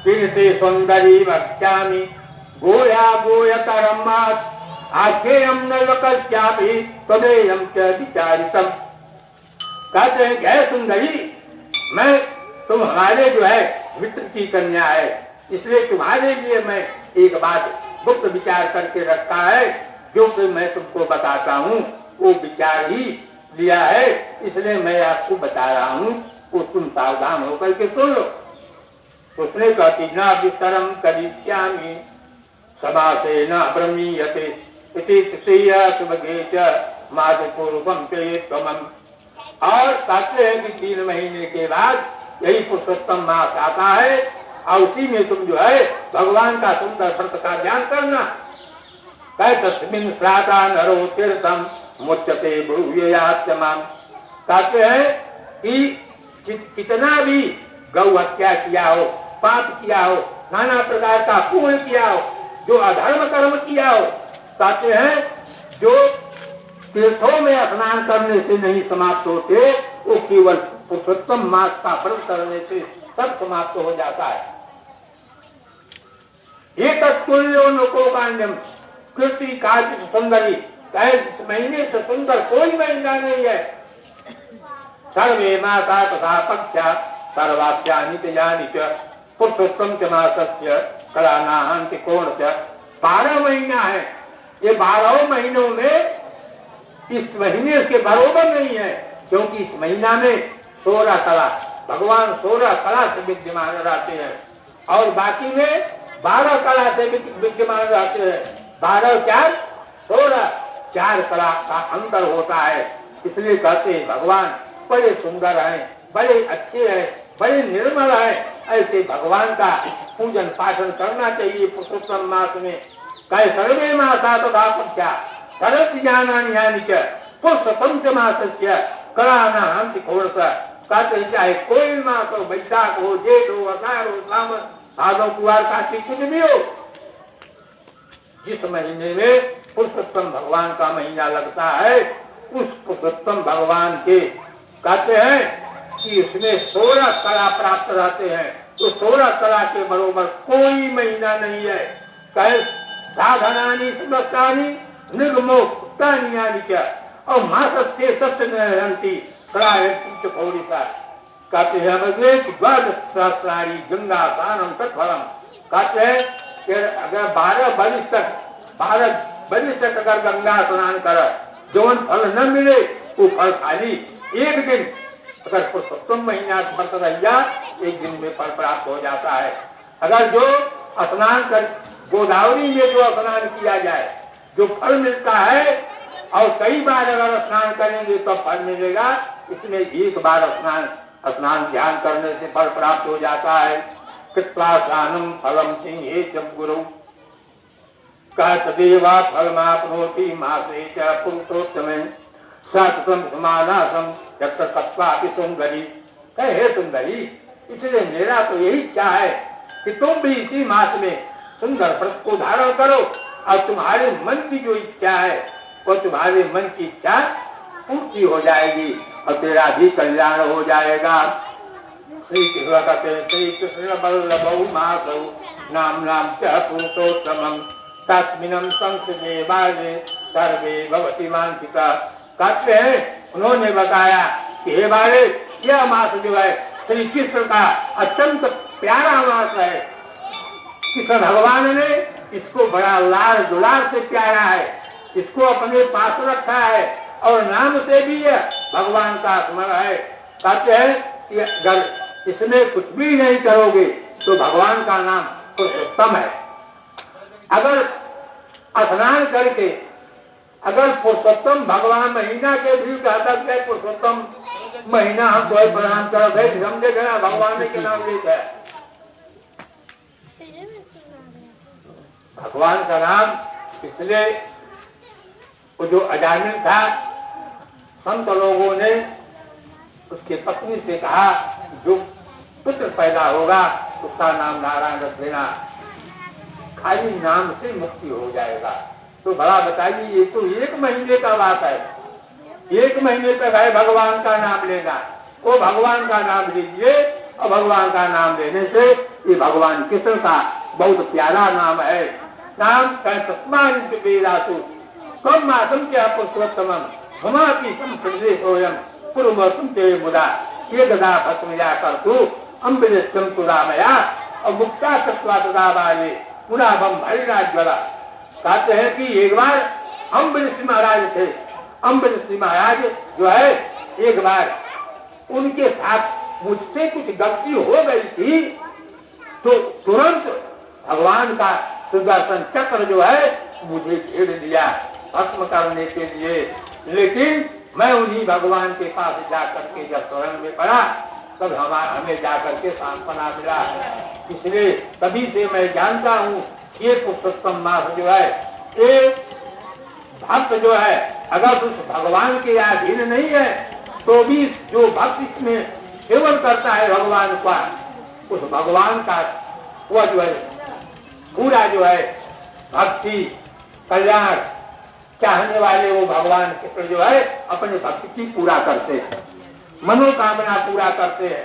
फिर से सुंदरी वक्ष्यामि गोया गोयतरम आख्येयम नैवकस्यापि त्वमेयं च विचारितम्। कहते हैं कि सुंदरी, मैं तुम हमारे जो है मित्र की कन्या है, इसलिए तुम्हारे लिए मैं एक बात गुप्त विचार करके रखा है, जो कि मैं तुमको बताता हूँ वो विचार ही लिया है, इसलिए मैं आपको बता रहा हूँ, वो तुम सावधान होकर के सुन लो। उसने कहती न विस्तरम करिष्यामि समासे न ब्रह्मीयते इति तृतीय सुभगे च माधुपूर्वम ते त्वमम्। और कहते हैं कि 3 महीने के बाद यही पुरुषोत्तम मास आता है, और उसी में तुम जो है भगवान का सुंदर व्रत का ध्यान करना। तस्मिन् श्राद्धा नरो तीर्थम मुच्यते ब्रूयात्माम। कहते हैं कि कितना भी गौ हत्या किया हो, पाप किया हो, नाना प्रकार का पुण्य किया हो, जो अधर्म कर्म किया हो, कहते हैं जो तीर्थों में स्नान करने से नहीं समाप्त होते, वो केवल पुरुषोत्तम मास का व्रत करने से सब समाप्त हो जाता है। एक तुल्यो नको कांडम कृति कार्य सुंदरी, इस महीने से सुंदर कोई महीना नहीं है। सर्वे मासा तथा पक्षा सर्वाप्यानि तेयानि च पुरुषोत्तम च मासस्य कलानाहंति कोण च। 12 महीना है, ये 12 महीनों में इस महीने के बरोबर नहीं है, क्योंकि इस महीना में 16 कला भगवान 16 कला से विद्यमान रहते हैं, और बाकी में 12 कला से विद्यमान रहते हैं। 12 4 16 4 कला का अंतर होता है। इसलिए कहते हैं भगवान बड़े सुंदर हैं, बड़े अच्छे हैं, बड़े निर्मल हैं। ऐसे भगवान का पूजन पाठन करना चाहिए पुरुषोत्तम मास में। कहे सर्वे मासा तथा पक्षा शरद ज्ञानानि च पुरुषोत्तम च मासस्य कलानाहंति कोण च। कहते हैं चाहे कोई मास हो, वैशाख हो, जेठ हो, आषाढ़ हो, सावन, भादो, कुवार, कार्तिक, कुछ भी हो, जिस महीने में पुरुषोत्तम भगवान का महीना लगता है, उस पुरुषोत्तम भगवान के कहते हैं कि इसमें 16 कला प्राप्त रहते हैं। तो 16 कला के बरोबर कोई महीना नहीं है। कहे साधनानि समस्तानि निर्मोक्तानि च और मासस्ते तत्संगहन्ति कलायति पौरिसा। कहते हैं द्वादश सहस्राणि गंगा स्नानम तत्फलम। कहते हैं कि अगर 12 बरिस तक अगर गंगा स्नान कर जौन फल न मिले, वो फल खाली एक दिन अगर पुरुषोत्तम महीना व्रत रहिया, एक दिन में फल प्राप्त हो जाता है। अगर जो स्नान कर गोदावरी में जो स्नान किया जाए, जो फल मिलता है, और कई बार अगर स्नान करेंगे तो फल मिलेगा। इसमें एक बार स्नान ध्यान करने से फल प्राप्त हो जाता है। कृत्वा स्नानम फलम सिंहे जब गुरु देवा फलमाप्नोति मासे च पुरुषोत्तमे सततम समानासम यत्र तत्वापि सुंदरी। हे सुंदरी, इसलिए मेरा तो यही इच्छा है कि तुम भी इसी मास में सुंदर व्रत को धारण करो, और तुम्हारे मन की जो इच्छा है वो तुम्हारे मन की इच्छा पूर्ति हो जाएगी और तेरा भी कल्याण हो जाएगा। श्री कृष्ण बल्लभौ मासौ नाम नाम च पुरुषोत्तमम् तस्मिन्नं संस्कृते बाले सर्वे भवति मानसिका। कहते हैं, उन्होंने बताया कि हे बाले, यह मास जो है श्री कृष्ण का अत्यंत प्यारा मास है। कृष्ण भगवान ने इसको बड़ा लाड़ दुलार से प्यारा है, इसको अपने पास रखा है और नाम से भी यह भगवान का स्मरण है। कहते हैं कि अगर इसमें कुछ भी नहीं करोगे तो भगवान का नाम पुरुषोत्तम है। अगर स्नान करके अगर पुरुषोत्तम भगवान महीना के भी कहता है, पुरुषोत्तम महीना हम कोई प्रणाम करते हैं, समझे गया भगवान के नाम लेते हैं। भगवान का नाम इसलिए वो जो अजामिल था, संत लोगों ने उसके पत्नी से कहा जो पुत्र पैदा होगा उसका नाम नारायण रख देना, खाली नाम से मुक्ति हो जाएगा। तो भला बताइए, ये तो 1 महीने का बात है, 1 महीने तक है भगवान का नाम लेना। वो भगवान का नाम लीजिए, और भगवान का नाम लेने से ये भगवान कृष्ण का बहुत प्यारा नाम है। नाम तस्मासु कम मासम क्या पुरुषोत्तमम हमारी संप्रदेशोयम पूर्वतम ते मुदा ये गदा भस्मया करतु अम्बिलिष्टम तुरामया और मुक्ता तत्वा तदा बाले पुनाभम हरिराज्वला। कहते हैं कि एक बार अम्बिलिष महाराज थे, अम्बिलिष महाराज जो है एक बार उनके साथ मुझसे कुछ गलती हो गई थी, तो तुरंत भगवान का सुदर्शन चक्र जो है मुझे घेर लिया भस्म करने के लिए। लेकिन मैं उन्हीं भगवान के पास जाकर के जब शरण में पड़ा तब हमें जाकर के सांत्वना मिला। इसलिए तभी से मैं जानता हूँ ये पुरुषोत्तम मास जो है, एक भक्त जो है अगर उस भगवान के अधीन नहीं है तो भी जो भक्त इसमें सेवन करता है भगवान का, उस भगवान का वह जो है पूरा जो है भक्ति कल्याण चाहने वाले वो भगवान कृष्ण जो है अपने भक्ति की पूरा करते हैं, मनोकामना पूरा करते हैं।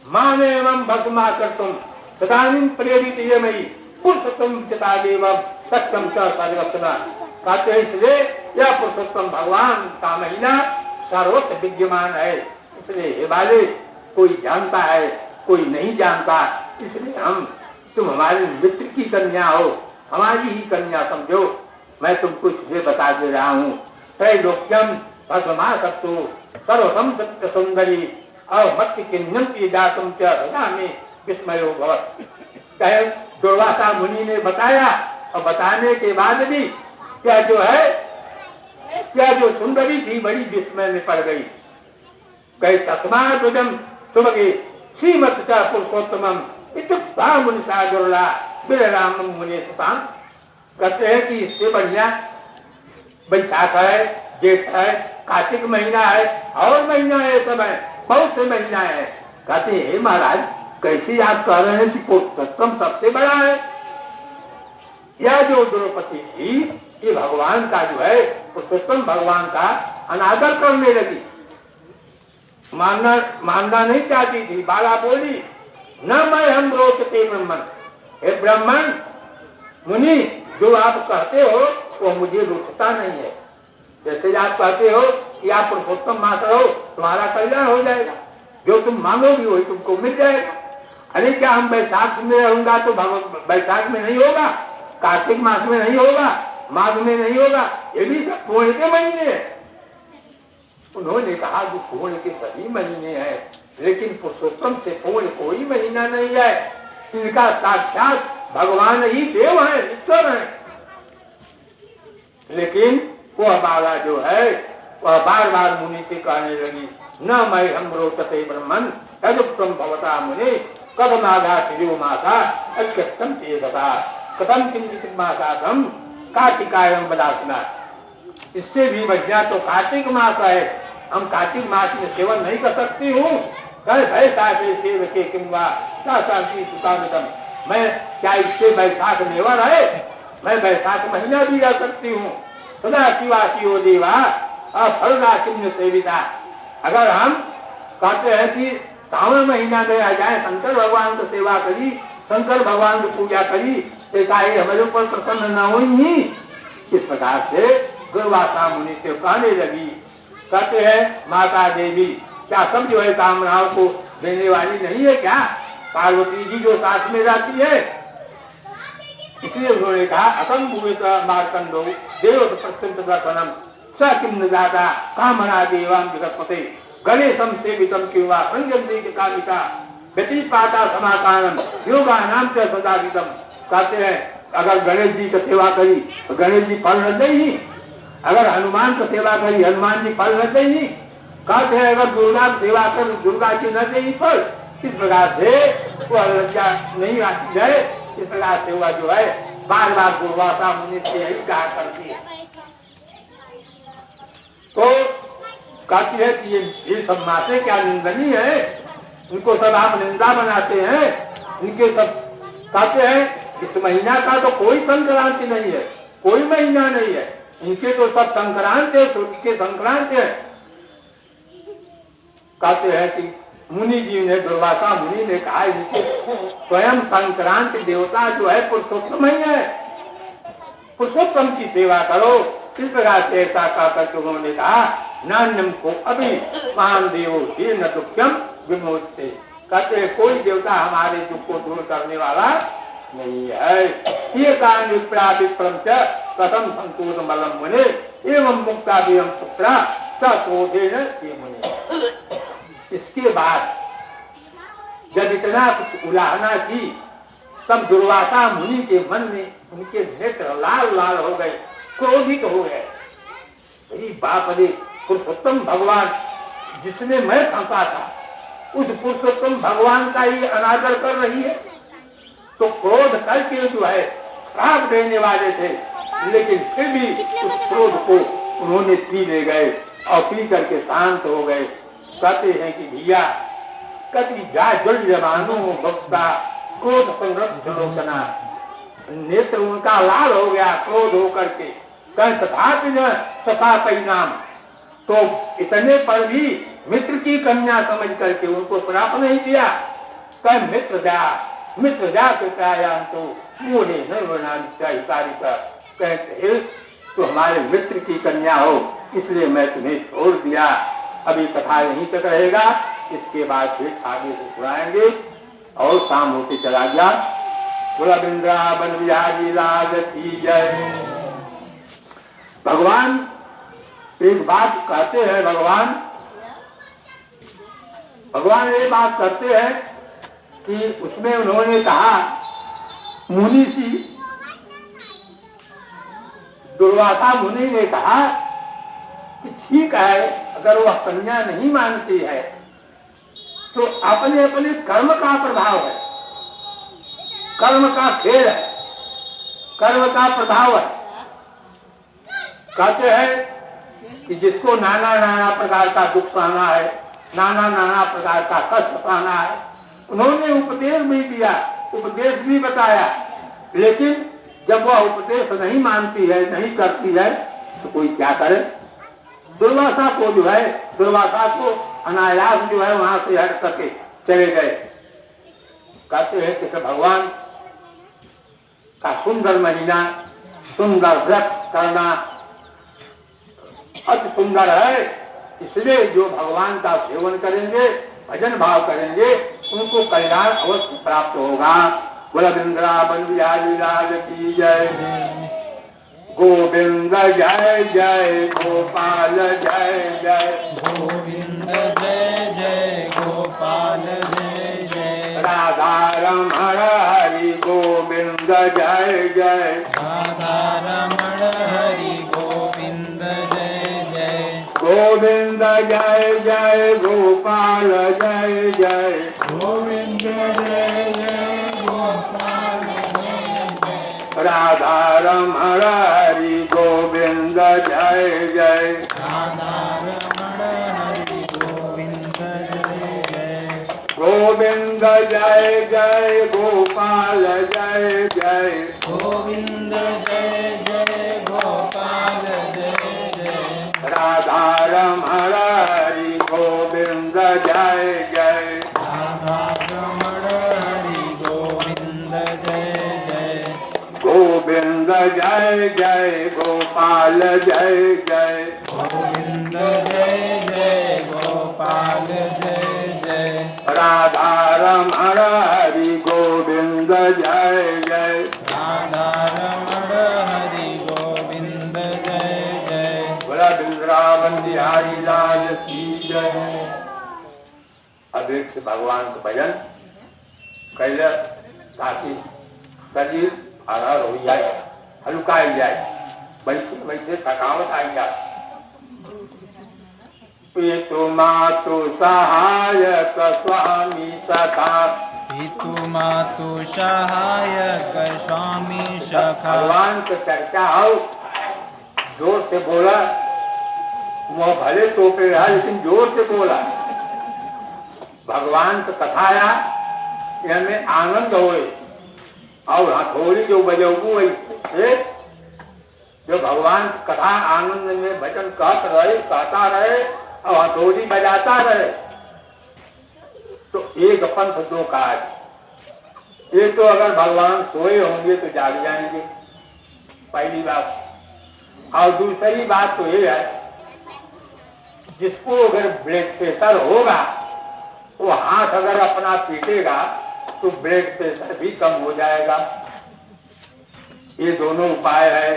माने एवं भक्मा कर्तुम तदानीं प्रेरित ये मई पुरुषोत्तम चिता देवम सत्यम च सर्वत्ना। कहते हैं इसलिए यह पुरुषोत्तम भगवान का महीना सर्वत्र विद्यमान है। इसलिए हे बाले, कोई जानता है कोई नहीं जानता, इसलिए हम तुम हमारे मित्र की कन्या हो, हमारी ही कन्या समझो। मैं तुमको इसलिए बता दे रहा हूँ, त्रैलोक्यम भस्मा सत्तु सर्वतम सत्य सुंदरी और मत्स्य किन्नंति दातुम च हृदय में विस्मयो भवत्। कहे दुर्वासा मुनि ने बताया और बताने के बाद भी क्या जो है, क्या जो सुंदरी थी बड़ी विस्मय में पड़ गई। कहे तस्मात् तुजम सुभगे श्रीमत च पुरुषोत्तमम इत्युक्ता मुनिषा दुर्ला विरराम मुनि सुताम। कहते हैं कि इससे बढ़िया बैसाख है, जेठ है, कार्तिक महीना है और महीना है, समय बहुत से महीना है। कहते हैं महाराज कैसे आप कह रहे हैं कि पुरुषोत्तम सबसे बड़ा है। यह जो द्रौपदी थी ये भगवान का जो है पुरुषोत्तम भगवान का अनादर करने लगी, मानना नहीं चाहती थी। बाला बोली न मैं हम रोचते ब्रह्मन, हे ब्राह्मण मुनि जो आप कहते हो वो मुझे रुचता नहीं है। जैसे आप कहते हो कि आप पुरुषोत्तम मास रहो तुम्हारा कल्याण हो जाएगा, जो तुम मांगोगी वही तुमको मिल जाएगा। अरे क्या हम बैसाख में रहूंगा तो बैसाख में नहीं होगा, कार्तिक मास में नहीं होगा, माघ में नहीं होगा, ये भी सब पूर्ण के महीने हैं। उन्होंने कहा कि पूर्ण के सभी महीने हैं, लेकिन पुरुषोत्तम से पूर्ण कोई महीना नहीं है। इनका साक्षात भगवान ही देव है, ईश्वर है। लेकिन वह बाला जो है वह बार बार मुनि से कहने लगी, न मैं हम रोचते ब्रह्मन तदुक्तम भवता मुनि कदमाघा तिजो माता अत्यक्तम चेतता कदम किंचित मासाधम कार्तिकायम बदासना। इससे भी बढ़िया तो कार्तिक मास है, हम कार्तिक मास में सेवन नहीं कर सकती हूँ। सेव के किंवा मैं क्या इससे वैशाख नेवर है, मैं वैशाख महीना भी रह सकती हूँ। सदा शिवासी देवा फलदा चिन्ह सेविता। अगर हम कहते हैं कि सावन महीना में आ जाए, शंकर भगवान की सेवा करी, शंकर भगवान की पूजा करी, तो काहे हमारे ऊपर प्रसन्न न हुई। इस प्रकार से दुर्वासा मुनि से कहने लगी, कहते हैं माता देवी क्या सब जो है कामनाओं को देने वाली नहीं है क्या? पार्वती जी जो साथ में रहती है, इसलिए उन्होंने कहा असम भूमित मार्कंडो देव प्रत्यंतम स किम दाता कामना देवां जगतपते गणेशम सेवितम किंवा संजय के कामिका व्यतिपाता समाकानम योगा नाम से सदावितम। कहते हैं अगर गणेश जी की सेवा करी तो गणेश जी फल न देही, अगर हनुमान की सेवा करी हनुमान जी फल न देही। कहते हैं अगर दुर्गा की सेवा कर दुर्गा जी न देही फल। इस प्रकार से वह लज्जा नहीं आती है। इस प्रकार से वह जो है बार बार दुर्वासा मुनि से यही कहा करती है। तो कहती है कि ये सब माते क्या निंदनीय है, उनको सब आप निंदा बनाते हैं। इनके सब कहते हैं इस महीना का तो कोई संक्रांति नहीं है, कोई महीना नहीं है, इनके तो सब संक्रांति है, के संक्रांति है। कहते हैं कि मुनि जी ने दुर्वासा मुनि ने कहा इनके स्वयं संक्रांति देवता जो है पुरुषोत्तम ही है, पुरुषोत्तम की सेवा करो। इस प्रकार से ऐसा कहकर उन्होंने कहा नान्यम को अभी महान देवो ही न दुखम विमोचते। कहते हैं कोई देवता हमारे दुख को दूर करने वाला नहीं है। ये कारण विप्रा विप्रम च कथम संतोष मलम मुने एवं मुक्ता देवम पुत्रा सकोधे मुने। इसके बाद जब इतना कुछ उलाहना की तब दुर्वासा मुनि के मन में उनके नेत्र लाल लाल हो गए, क्रोधित हो गए। अरे बाप रे, पुरुषोत्तम भगवान जिसने मैं फंसा था उस पुरुषोत्तम भगवान का ही अनादर कर रही है। तो क्रोध करके जो है श्राप देने वाले थे, लेकिन फिर भी उस क्रोध को उन्होंने पी ले गए और पी करके शांत हो गए। कहते हैं कि भैया कभी जा जल जवानों बख्ता क्रोध संरक्षणोचना, नेत्र उनका लाल हो गया क्रोध होकर के। तथापि न सता परिणाम, तो इतने पर भी मित्र की कन्या समझ करके उनको श्राप नहीं दिया। कह मित्र जा तो मुझे कहते तो हमारे मित्र की कन्या हो, इसलिए मैं तुम्हें छोड़ दिया। अभी कथा यहीं तक रहेगा, इसके बाद फिर आगे से सुनाएंगे। और शाम होते चला गया। बोला वृंदावन बिहारी लाल की जय। भगवान एक बात कहते हैं, भगवान ये बात करते हैं कि उसमें उन्होंने कहा मुनि सी दुर्वासा मुनि ने कहा कि ठीक है, अगर वह कन्या नहीं मानती है तो अपने अपने कर्म का प्रभाव है, कर्म का खेल है, कर्म का प्रभाव है। कहते हैं कि जिसको नाना नाना प्रकार का दुख सहना है, नाना नाना प्रकार का कष्ट सहना है, उन्होंने उपदेश भी दिया, उपदेश भी बताया, लेकिन जब वह उपदेश नहीं मानती है, नहीं करती है, तो कोई क्या करे। दुर्वासा को जो है, दुर्वासा को अनायास जो है वहां से हट करके चले गए। कहते हैं कि भगवान का सुंदर महीना, सुंदर व्रत करना अति सुंदर है, इसलिए जो भगवान का सेवन करेंगे, भजन भाव करेंगे, उनको कल्याण अवश्य प्राप्त होगा। बोला वृंदावन बिहारी लाल की जय। गोविंद जय जय गोपाल जय जय, गोविंद जय जय गोपाल जय जय, राधा रमण हरि गोविंद जय जय, राधा रमण हरि जय जय गोपाल जय जय गोविंद जय जय गोपाल जय जय राधा रमण हरि गोविंद जय जय राधा रमण हरि गोविंद जय जय गोविंद जय जय गोपाल जय जय गोविंद जय जय गोपाल जय जय राधा रमण हरि गोविंद जय जय राधा रमण हरि गोविंद जय जय गोविंद जय जय गोपाल जय जय गोविंद जय जय गोपाल जय जय राधा रमण हरि गोविंद जय जय राधा रमण हरि गोविंद जय जय बोला वृंदावन बिहारी लाल की जय। अब एक से भगवान का भजन कैले ताकि शरीर हरा हो जाए, हल्का ही जाए, बैठे बैठे थकावट आई जाए। पितु मातु सहायक स्वामी सखा, पितु मातु सहायक स्वामी सखा भगवान की चर्चा हो, जोर से बोला, वो भले टोपे रहा लेकिन जोर से बोला। भगवान की कथाया हमें आनंद होए और हथौड़ी जो बजोगू ऐसे जो भगवान की कथा आनंद में भजन कहता रहे और हथौड़ी बजाता रहे तो एक पंथ दो काज। एक तो अगर भगवान सोए होंगे तो जाग जाएंगे, पहली बात। और दूसरी बात तो ये है जिसको अगर ब्लड प्रेशर होगा वो हाथ अगर अपना पीटेगा तो ब्लड प्रेशर भी कम हो जाएगा। ये दोनों उपाय है।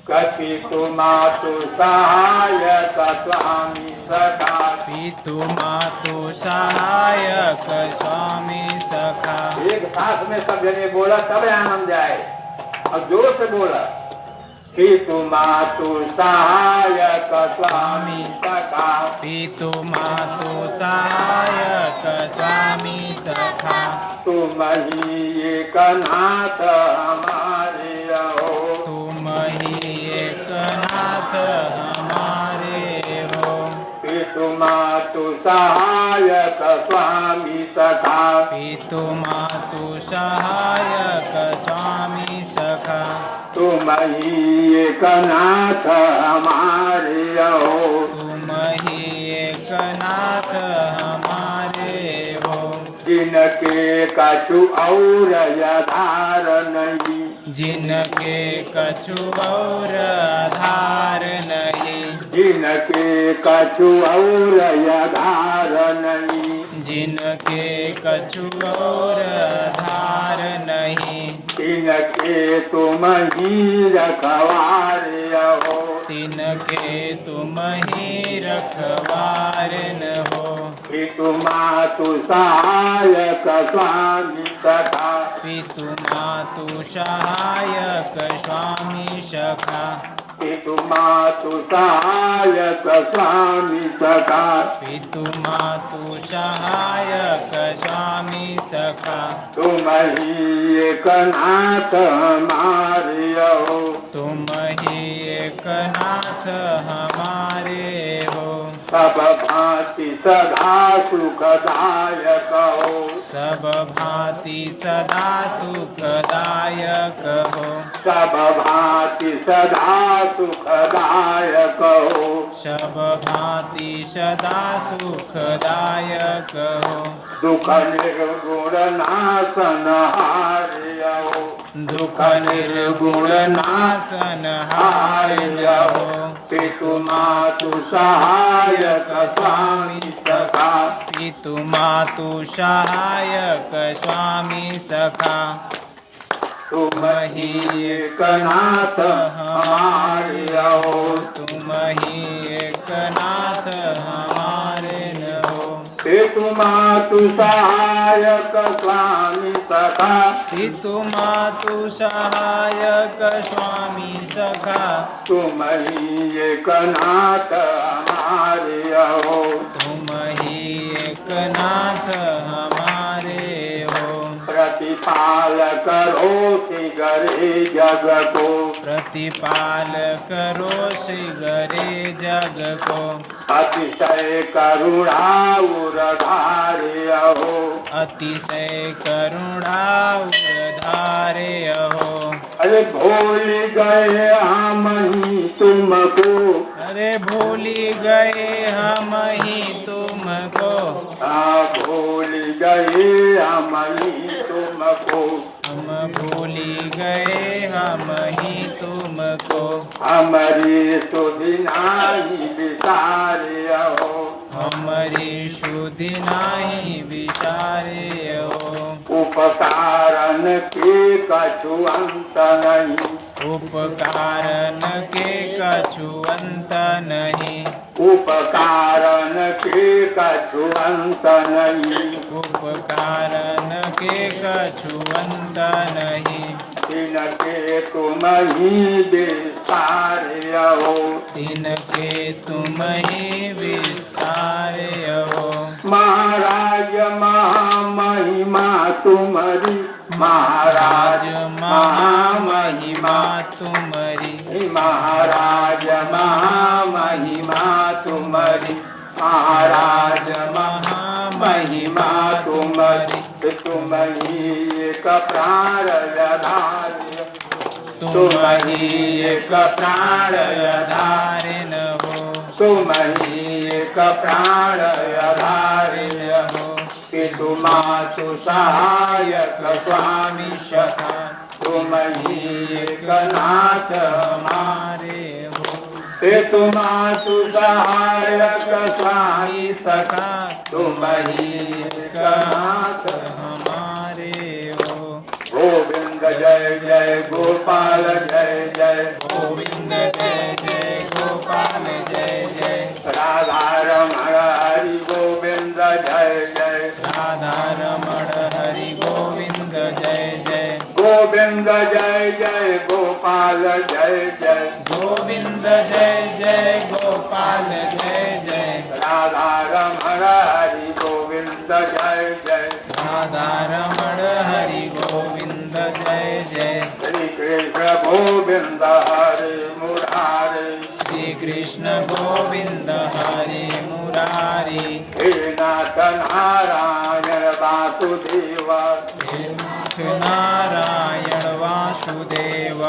पितु मातु सहायक स्वामी सखा, पितु मातु सहायक स्वामी सखा। एक साथ में सब जने बोला तब आनंद जाए और जोर से बोला। पितु मातु सहायक स्वामी सखा, पितु मातु सहायक स्वामी सखा। तुम ही एक नाथ हमारे हो, तुम ही एक नाथ हमारे हो। पितु मातु सहायक स्वामी सखा, पितु मातु सहायक स्वामी सखा। तुम ही एक नाथ हमारे हो, तुम ही एक नाथ हमारे हो। जिनके कछु और आधार नहीं, जिनके कछु और आधार नहीं, जिनके कछु और आधार नहीं, जिनके कछु और आधार नहीं। तिनके तुम ही रखवारे हो, तिनके तुम ही रखवारन हो। पितु मातु सहायक स्वामी सखा, पितु मातु सहायक स्वामी सखा। पितु मातु सहायक स्वामी सखा, पितु मातु सहायक स्वामी सखा। तुम ही एक नाथ हमारे हो, तुम ही एक नाथ हमारे हो। सब भांति सदा सुखदायक हो, सब भांति सदा सुखदायक हो। सब भांति सदा सुखदायक हो, सब भांति सदा सुखदायक हो। दुख निर्गुण नाशन हार्य हो, दुख निर्गुण नाशन हार्य हो। पितु मातु सहायक स्वामी सखा, पितु मातु सहायक स्वामी सखा। तुम ही एक नाथ हमारे हो, तुम ही एक नाथ हमारे न हो। पितु मातु सहायक स्वामी सखा पितु मातु सहायक स्वामी सखा तुम ही एक नाथ हमारे हो तुम ही एक नाथ हमारे हो प्रतिपाल करो सिगरे जग को प्रतिपाल करो सिगरे जग को अतिशय करुणा उरधारे हो अतिशय करुणा उधारे हो अरे भूल गए हम ही तुमको अरे भूली गए हम ही तुमको भूल गए हम ही तुमको हम भूली गए हम ही तुमको हमारी सुधि नाही विचारे हो हमारी शुद्धि नाही विचारे हो उपकारन के कछु अंत नहीं उपकारन के कछु अंत नहीं उपकारन के कछु अंत नहीं उपकारन के कछु अंत नहीं तिनके तुम ही विस्तार हो तिनके तुम ही विस्तार हो महाराज महामहिमा तुम्हारी महाराज महामहिमा तुम्हारी महाराज महामहिमा तुम्हारी महाराज महामहिमा तुम्हारी तुम ही एक प्राण आधार्य तुम ही एक प्राण आधारिन हो तुम ही एक प्राण आधार्य हो पितु मातु सहायक स्वामी सखा तुम ही एक नाथ हमारे हो पितु मातु सहायक स्वामी सखा तुम ही एक नाथ हमारे हो गोविंद जय जय गोपाल जय जय गोविंद जय जय गोपाल जय जय राधा रमण हरि गोविंद जय जय राधा रमण हरि गोविंद जय जय गोविंद जय जय गोपाल जय जय गोविंद जय जय गोपाल जय जय राधा रमण हरि गोविंद जय जय राधा रमण हरि गोविंद जय जय श्री कृष्ण गोविंद हरे मुरारे श्री कृष्ण गोविंद हरे मुरारी हे नाथ नारायण वासुदेव हे नाथ नारायण वासुदेव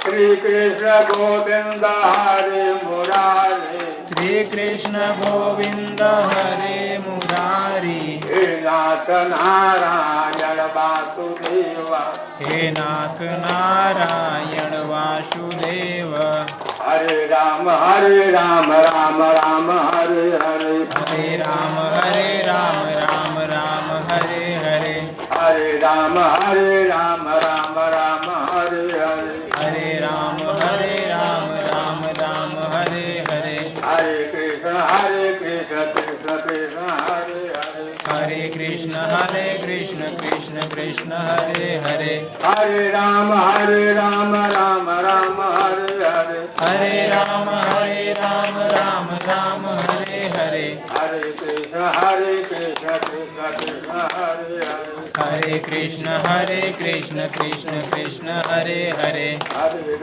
श्री कृष्ण गोविंद हरे मुरारे श्री कृष्ण गोविंद हरे मुरारी हे नाथ नारायण वासुदेव हे नाथ नारायण वासुदेव हरे राम राम राम हरे हरे हरे राम राम राम हरे हरे हरे राम राम राम हरे हरे हरे राम राम राम हरे हरे हरे कृष्ण कृष्ण कृष्ण हरे हरे हरे कृष्ण कृष्ण कृष्ण हरे हरे हरे राम राम राम हरे हरे हरे राम राम राम हरे हरे हरे कृष्ण कृष्ण कृष्ण हरे हरे हरे कृष्ण कृष्ण कृष्ण हरे हरे हरे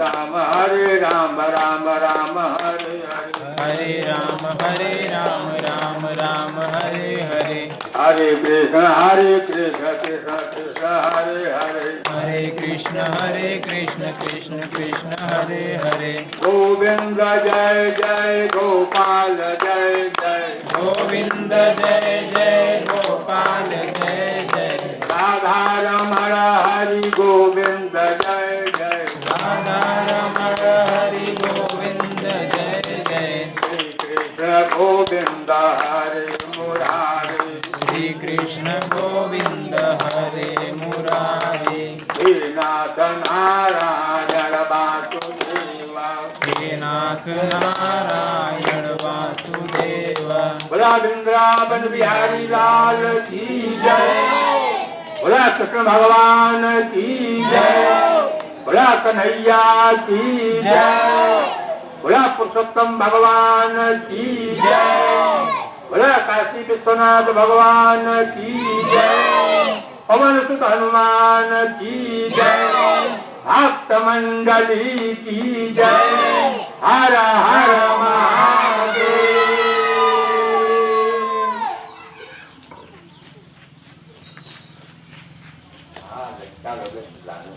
राम राम राम हरे हरे हरे राम राम राम हरे हरे हरे कृष्ण कृष्ण कृष्ण हरे हरे हरे कृष्ण कृष्ण हरे हरे गोविंद जय जय गोपाल जय जय गोविंद जय जय गोपाल जय जय राधा रमण हरि गोविंद जय जय राधा रमण हरि गोविंद जय जय श्री कृष्ण गोविंद हरे मुरारे श्री कृष्ण गोविंद हरे मुरारी हे नाथ नारायण वासुदेव हे नाथ नारायण वासुदेव बोला वृंदावन बिहारी लाल की जय, बोला कृष्ण भगवान की जय, बोला कन्हैया की जय, बोला पुरुषोत्तम भगवान की जय, बोला काशी विश्वनाथ भगवान की जय, पवन सुत हनुमान की जय, भक्त मंडली की जय। हर हर महादेव। हाँ, लगता है